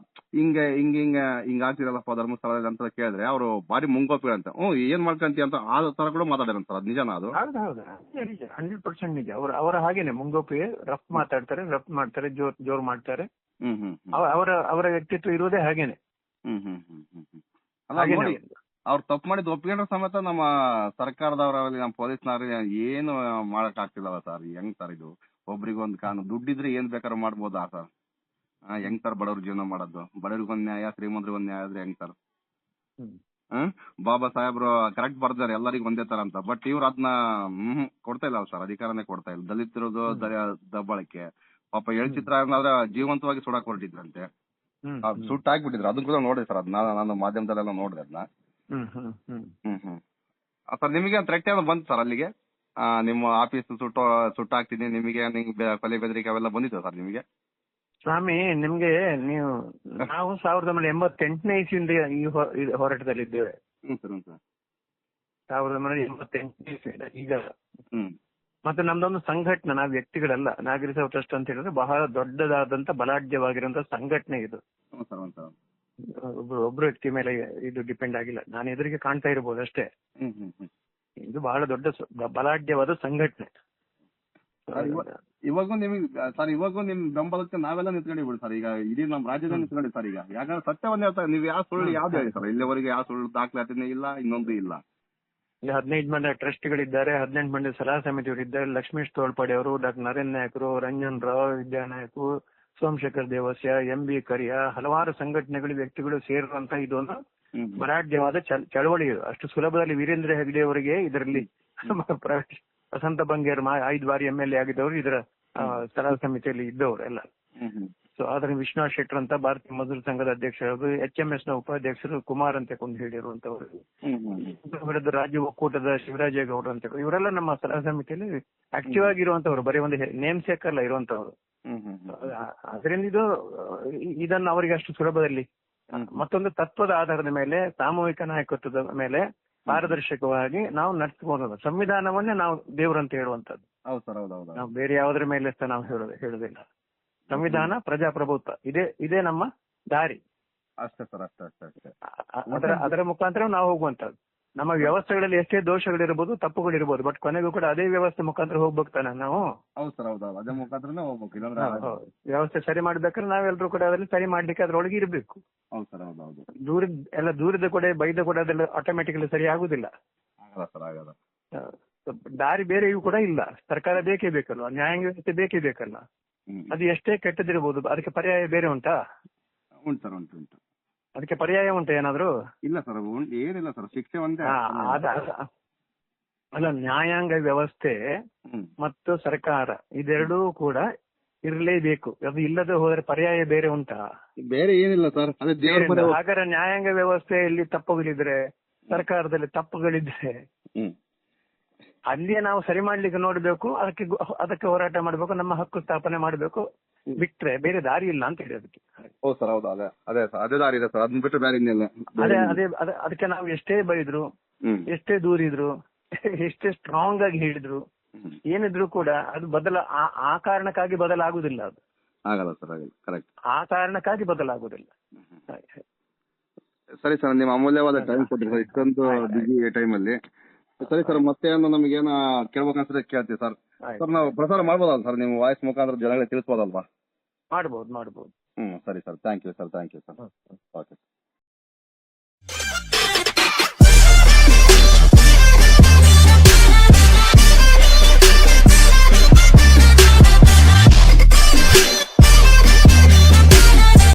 Speaker 3: ಹಿಂಗ ಆಗ್ತಿರಲ್ಲಪ್ಪ ಧರ್ಮಸ್ಥಳದಲ್ಲಿ ಅಂತ ಕೇಳಿದ್ರೆ ಅವರು ಭಾರಿ ಮುಂಗೋಪಿಗಳಂತ. ಏನ್ ಮಾಡ್ಕಂತಿ ಅಂತ ಆ ತರ ಕೂಡ ಮಾತಾಡ್ಯಾರಂತ. ಅದ್ ನಿಜನಾ ಅದು?
Speaker 2: ಹೌದು 100% ನಿಜ. ಅವರ ಹಾಗೇನೆ ಮುಂಗೋಪಿ, ರಫ್ ಮಾತಾಡ್ತಾರೆ, ರಫ್ ಮಾಡ್ತಾರೆ, ಜೋರ್ ಮಾಡ್ತಾರೆ. ಅವರ ವ್ಯಕ್ತಿತ್ವ ಇರುವುದೇ ಹಾಗೇನೆ.
Speaker 3: ಅವ್ರು ತಪ್ಪು ಮಾಡಿದ್ ಒಪ್ಪಿಕೊಂಡ್ರೆ ಸಮೇತ ನಮ್ಮ ಸರ್ಕಾರದವರಲ್ಲಿ ನಮ್ಮ ಪೊಲೀಸ್ನವ್ರಿಗೆ ಏನು ಮಾಡಕ್ ಆಗ್ತಿಲ್ಲವ ಸರ್. ಹೆಂಗ್ ಸರ್ ಇದು? ಒಬ್ರಿಗೊಂದ್ ಕಾನೂನು ದುಡ್ಡಿದ್ರೆ ಏನ್ ಬೇಕಾದ್ರೂ ಮಾಡ್ಬೋದಾ ಸರ್? ಹೆಂಗ್ ಸರ್ ಬಡವ್ರ ಜೀವನ ಮಾಡೋದು? ಬಡವ್ರಿಗೊಂದ್ ನ್ಯಾಯ, ಶ್ರೀಮಂತರಿಗೊಂದ್ ನ್ಯಾಯ ಆದ್ರೆ ಹೆಂಗ್ ಸರ್? ಬಾಬಾ ಸಾಹೇಬ್ರು ಕರೆಕ್ಟ್ ಬರ್ದಾರೆ ಎಲ್ಲರಿಗೂ ಒಂದೇ ತರ ಅಂತ. ಬಟ್ ಇವ್ರು ಅದನ್ನ ಕೊಡ್ತಾ ಇಲ್ಲ ಸರ್, ಅಧಿಕಾರನೇ ಕೊಡ್ತಾ ಇಲ್ಲ. ದಲಿತರದು ದಬ್ಬಾಳಕ್ಕೆ ಪಾಪ ಚಿತ್ರ ಆದ್ರೆ ಜೀವಂತವಾಗಿ ಸುಡಾಕ್ ಹೊರಟಿದ್ರಂತೆ, ಸುಟ್ಟು ಹಾಕ್ಬಿಟ್ಟಿದ್ರು. ಅದನ್ನ ಕೂಡ ನೋಡಿದೆ ಸರ್. ನಾನು ಮಾಧ್ಯಮದಲ್ಲೆಲ್ಲ ನೋಡಿದೆ ಅದನ್ನ. ಸರ್ ನಿಮಗೆ ಥ್ರೆಟ್ ಏನೋ ಬಂತು ಸರ್ ಅಲ್ಲಿಗೆ? ನಿಮ್ಮ ಆಫೀಸ್ ಸುಟ್ಟಾಕ್ತೀನಿ ನಿಮಗೆ, ಕೊಲೆ ಬೆದರಿಕೆ ಅವೆಲ್ಲ ಬಂದಿತ್ತು ಸರ್ ನಿಮಗೆ?
Speaker 2: ಸ್ವಾಮಿ, ನಿಮ್ಗೆ ನಾವು 1988ನೇ ಇಸ್ವಿಯಿಂದ ಈ ಹೋರಾಟದಲ್ಲಿದ್ದೇವೆ. 1988ನೇ ಇಸ್ವಿಯಿಂದ ಈಗ. ಮತ್ತೆ ನಮ್ದೊಂದು ಸಂಘಟನೆ, ನಾವು ವ್ಯಕ್ತಿಗಳಲ್ಲ. ನಾಗರಿಕ ಟ್ರಸ್ಟ್ ಅಂತ ಹೇಳಿದ್ರೆ ಬಹಳ ದೊಡ್ಡದಾದಂತ ಬಲಾಢ್ಯವಾಗಿರುವಂತ ಸಂಘಟನೆ ಇದು. ಒಬ್ರು ವ್ಯಕ್ತಿ ಮೇಲೆ ಇದು ಡಿಪೆಂಡ್ ಆಗಿಲ್ಲ. ನಾನು ಎದುರಿಗೆ ಕಾಣ್ತಾ ಇರಬಹುದು ಅಷ್ಟೇ. ಇದು ಬಹಳ ದೊಡ್ಡ ಬಲಾಢ್ಯವಾದ ಸಂಘಟನೆ.
Speaker 3: ಇವಾಗೂ ನಿಮ್ ಬೆಂಬಲಕ್ಕೆ ನಾವೆಲ್ಲ ನಿಂತ್ಕೊಂಡಿವಿ ಸರ್. ಈಗ ಇಡೀ ನಮ್ ರಾಜ್ಯದಲ್ಲಿ ನಿಂತ್ಕೊಂಡಿ ಸರ್. ಈಗ ಯಾಕಂದ್ರೆ ಸತ್ಯವನ್ನೇ ಹೇಳ್ತಾರೆ. ನೀವು ಯಾವ ಸುಳ್ಳು ಯಾವ್ದು ಹೇಳಿ ಸರ್? ಇಲ್ಲಿವರೆಗೆ ಯಾವ ಸುಳ್ಳು ದಾಖಲಾತಿನೇ ಇಲ್ಲ, ಇನ್ನೊಂದು ಇಲ್ಲ.
Speaker 2: ಇಲ್ಲಿ 15 ಮಂದಿ ಟ್ರಸ್ಟ್ಗಳಿದ್ದಾರೆ, 18 ಮಂದಿ ಸಲಹಾ ಸಮಿತಿಯವರು ಇದ್ದಾರೆ. ಲಕ್ಷ್ಮೀಶ್ ತೋಳ್ಪಾಡಿ ಅವರು, ಡಾಕ್ಟರ್ ನರೇನ್ ನಾಯಕರು, ರಂಜನ್ ರಾವ್, ವಿದ್ಯಾನಾಯಕು, ಸೋಮಶೇಖರ್ ದೇವಸ್ಯ, MB ಕರಿಯ, ಹಲವಾರು ಸಂಘಟನೆಗಳು, ವ್ಯಕ್ತಿಗಳು ಸೇರುವಂತ ಇದೊಂದು ಬಲಾಢ್ಯವಾದ ಚಳವಳಿ. ಇದು ಅಷ್ಟು ಸುಲಭದಲ್ಲಿ ವೀರೇಂದ್ರ ಹೆಗ್ಡೆ ಅವರಿಗೆ ಇದರಲ್ಲಿ ವಸಂತ ಬಂಗೇರ್ 5 ಬಾರಿ MLA ಆಗಿದ್ದವರು ಇದರ ಸಲಹಾ ಸಮಿತಿಯಲ್ಲಿ ಇದ್ದವರು ಎಲ್ಲ. ಸೊ ಆದ್ರೆ ವಿಶ್ವನಾಥ್ ಶೆಟ್ಟರ್ ಅಂತ ಭಾರತೀಯ ಮಜದೂರ್ ಸಂಘದ ಅಧ್ಯಕ್ಷರು, HMS ನ ಉಪಾಧ್ಯಕ್ಷರು ಕುಮಾರ್ ಅಂತ ಕೊಂಡು ಹೇಳಿರುವಂತವರು, ವಿರುದ್ಧ ರಾಜ್ಯ ಒಕ್ಕೂಟದ ಶಿವರಾಜೇಗೌಡರು ಅಂತ, ಇವರೆಲ್ಲ ನಮ್ಮ ಸಲಹಾ ಸಮಿತಿಯಲ್ಲಿ ಆಕ್ಟಿವ್ ಆಗಿರುವಂತವ್ರು, ಬರೀ ಒಂದು ನೇಮ್ ಸೇಕ್ ಅಲ್ಲ ಇರುವಂತವ್ರು. ಅದರಿಂದ ಇದನ್ನು ಅವರಿಗೆ ಅಷ್ಟು ಸುಲಭದಲ್ಲಿ ಮತ್ತೊಂದು ತತ್ವದ ಆಧಾರದ ಮೇಲೆ, ಸಾಮೂಹಿಕ ನಾಯಕತ್ವದ ಮೇಲೆ ಪಾರದರ್ಶಕವಾಗಿ ನಾವು ನಡೆಸಬಹುದು. ಸಂವಿಧಾನವನ್ನೇ ನಾವು ದೇವರಂತ ಹೇಳುವಂತದ್ದು. ನಾವು ಬೇರೆ ಯಾವುದರ ಮೇಲೆ ನಾವು ಹೇಳುದಿಲ್ಲ. ಸಂವಿಧಾನ, ಪ್ರಜಾಪ್ರಭುತ್ವ, ಇದೇ ನಮ್ಮ ದಾರಿ.
Speaker 3: ಅಷ್ಟೇ ಸರ್, ಅಷ್ಟೇ.
Speaker 2: ಅದರ ಮುಖಾಂತರ ನಾವು ಹೋಗುವಂತದ್ದು. ನಮ್ಮ ವ್ಯವಸ್ಥೆಗಳಲ್ಲಿ ಎಷ್ಟೇ ದೋಷಗಳಿರ್ಬೋದು, ತಪ್ಪುಗಳಿರ್ಬೋದು, ಬಟ್ ಕೊನೆಗೂ ಕೂಡ ಅದೇ ವ್ಯವಸ್ಥೆ ಮುಖಾಂತರ ಹೋಗ್ಬೇಕಾನೆ ನಾವು.
Speaker 3: ಅದೇ ಮುಖಾಂತರ ಹೋಗ್ಬೇಕು.
Speaker 2: ವ್ಯವಸ್ಥೆ ಸರಿ ಮಾಡ್ಬೇಕಾದ್ರೆ ನಾವೆಲ್ಲರೂ ಕೂಡ ಅದರಲ್ಲಿ ಸರಿ ಮಾಡ್ಲಿಕ್ಕೆ ಅದ್ರೊಳಗೆ ಇರ್ಬೇಕು. ದೂರದ ಕೂಡ ಬೈದ ಕೂಡ ಅದೆಲ್ಲ ಆಟೋಮ್ಯಾಟಿಕಲಿ ಸರಿ ಆಗುದಿಲ್ಲ. ದಾರಿ ಬೇರೆ ಇವು ಕೂಡ ಇಲ್ಲ. ಸರ್ಕಾರ ಬೇಕೇ ಬೇಕಲ್ವಾ, ನ್ಯಾಯಾಂಗ ವ್ಯವಸ್ಥೆ ಬೇಕೇ ಬೇಕಲ್ಲ. ಅದು ಎಷ್ಟೇ ಕೆಟ್ಟದಿರ್ಬೋದು, ಅದಕ್ಕೆ ಪರ್ಯಾಯ ಬೇರೆ ಉಂಟಾ?
Speaker 3: ಉಂಟು.
Speaker 2: ಅದಕ್ಕೆ ಪರ್ಯಾಯ ಉಂಟಾ ಏನಾದ್ರು?
Speaker 3: ಇಲ್ಲ ಸರ್, ಏನಿಲ್ಲ ಸರ್, ಶಿಕ್ಷೆ ಒಂದೇ.
Speaker 2: ಅಲ್ಲ, ನ್ಯಾಯಾಂಗ ವ್ಯವಸ್ಥೆ ಮತ್ತು ಸರ್ಕಾರ ಇದೆರಡೂ ಕೂಡ ಇರಲೇಬೇಕು. ಅದು ಇಲ್ಲದೆ ಹೋದ್ರೆ ಪರ್ಯಾಯ ಬೇರೆ ಉಂಟಾ?
Speaker 3: ಬೇರೆ ಏನಿಲ್ಲ ಸರ್.
Speaker 2: ಹಾಗಾದ್ರೆ ನ್ಯಾಯಾಂಗ ವ್ಯವಸ್ಥೆಯಲ್ಲಿ ತಪ್ಪುಗಳಿದ್ರೆ ಸರ್ಕಾರದಲ್ಲಿ ತಪ್ಪುಗಳಿದ್ರೆ
Speaker 3: ಹ್ಮ್
Speaker 2: ಅಲ್ಲಿಯೇ ನಾವು ಸರಿ ಮಾಡ್ಲಿಕ್ಕೆ ನೋಡ್ಬೇಕು, ಅದಕ್ಕೆ ಹೋರಾಟ ಮಾಡ್ಬೇಕು, ನಮ್ಮ ಹಕ್ಕು ಸ್ಥಾಪನೆ ಮಾಡ್ಬೇಕು. ಬಿಟ್ರೆ ಬೇರೆ ದಾರಿ ಇಲ್ಲ ಅಂತ ಹೇಳಿ ಅದಕ್ಕೆ.
Speaker 3: ಹೌದು ಸರ್, ಹೌದು, ಅದೇ ಸರ್, ಅದೇ ದಾರಿ ಇದೆ ಸರ್, ಅದನ್ನ ಬಿಟ್ಟು ಬೇರೆ ಇನ್ನಿಲ್ಲ.
Speaker 2: ಅದಕ್ಕೆ ನಾವು ಎಷ್ಟೇ ಬೈದ್ರು,
Speaker 3: ಹ್ಮ್
Speaker 2: ಎಷ್ಟೇ ದೂರಿದ್ರು, ಎಷ್ಟೇ ಸ್ಟ್ರಾಂಗ್ ಆಗಿ ಹೇಳಿದ್ರು, ಏನಿದ್ರು ಕೂಡ ಅದು ಆ ಕಾರಣಕ್ಕಾಗಿ ಬದಲಾಗುದಿಲ್ಲ. ಅದು
Speaker 3: ಆಗಲ್ಲ ಸರ್, ಆಗಲ್ಲ, ಕರೆಕ್ಟ್.
Speaker 2: ಆ ಕಾರಣಕ್ಕಾಗಿ ಬದಲಾಗುದಿಲ್ಲ.
Speaker 3: ಸರಿ ಸರ್, ನಿಮ್ಮ ಅಮೂಲ್ಯವಾದ ಟೈಮ್ ಕೊಟ್ಟಿರಿ ಸರ್, ಇಷ್ಟೊಂದು ಬಿಸಿ ಟೈಮಲ್ಲಿ. ಸರಿ ಸರ್, ಮತ್ತೆ ನಮಗೇನ ಕೇಳ್ಬೇಕನ್ಸಿದ್ರೆ ಕೇಳ್ತೀವಿ ಸರ್. ಸರ್, ನಾವು ಪ್ರಸಾರ ಮಾಡ್ಬೋದಲ್ಲ ಸರ್, ನಿಮ್ಮ ವಾಯ್ಸ್ ಮುಖಾಂತರ ಜನಗಳಿಗೆ ತಿಳಿಸ್ಬೋದಲ್ವಾ?
Speaker 2: ಮಾಡ್ಬೋದು.
Speaker 3: ಸರಿ sir, thank you sir, okay.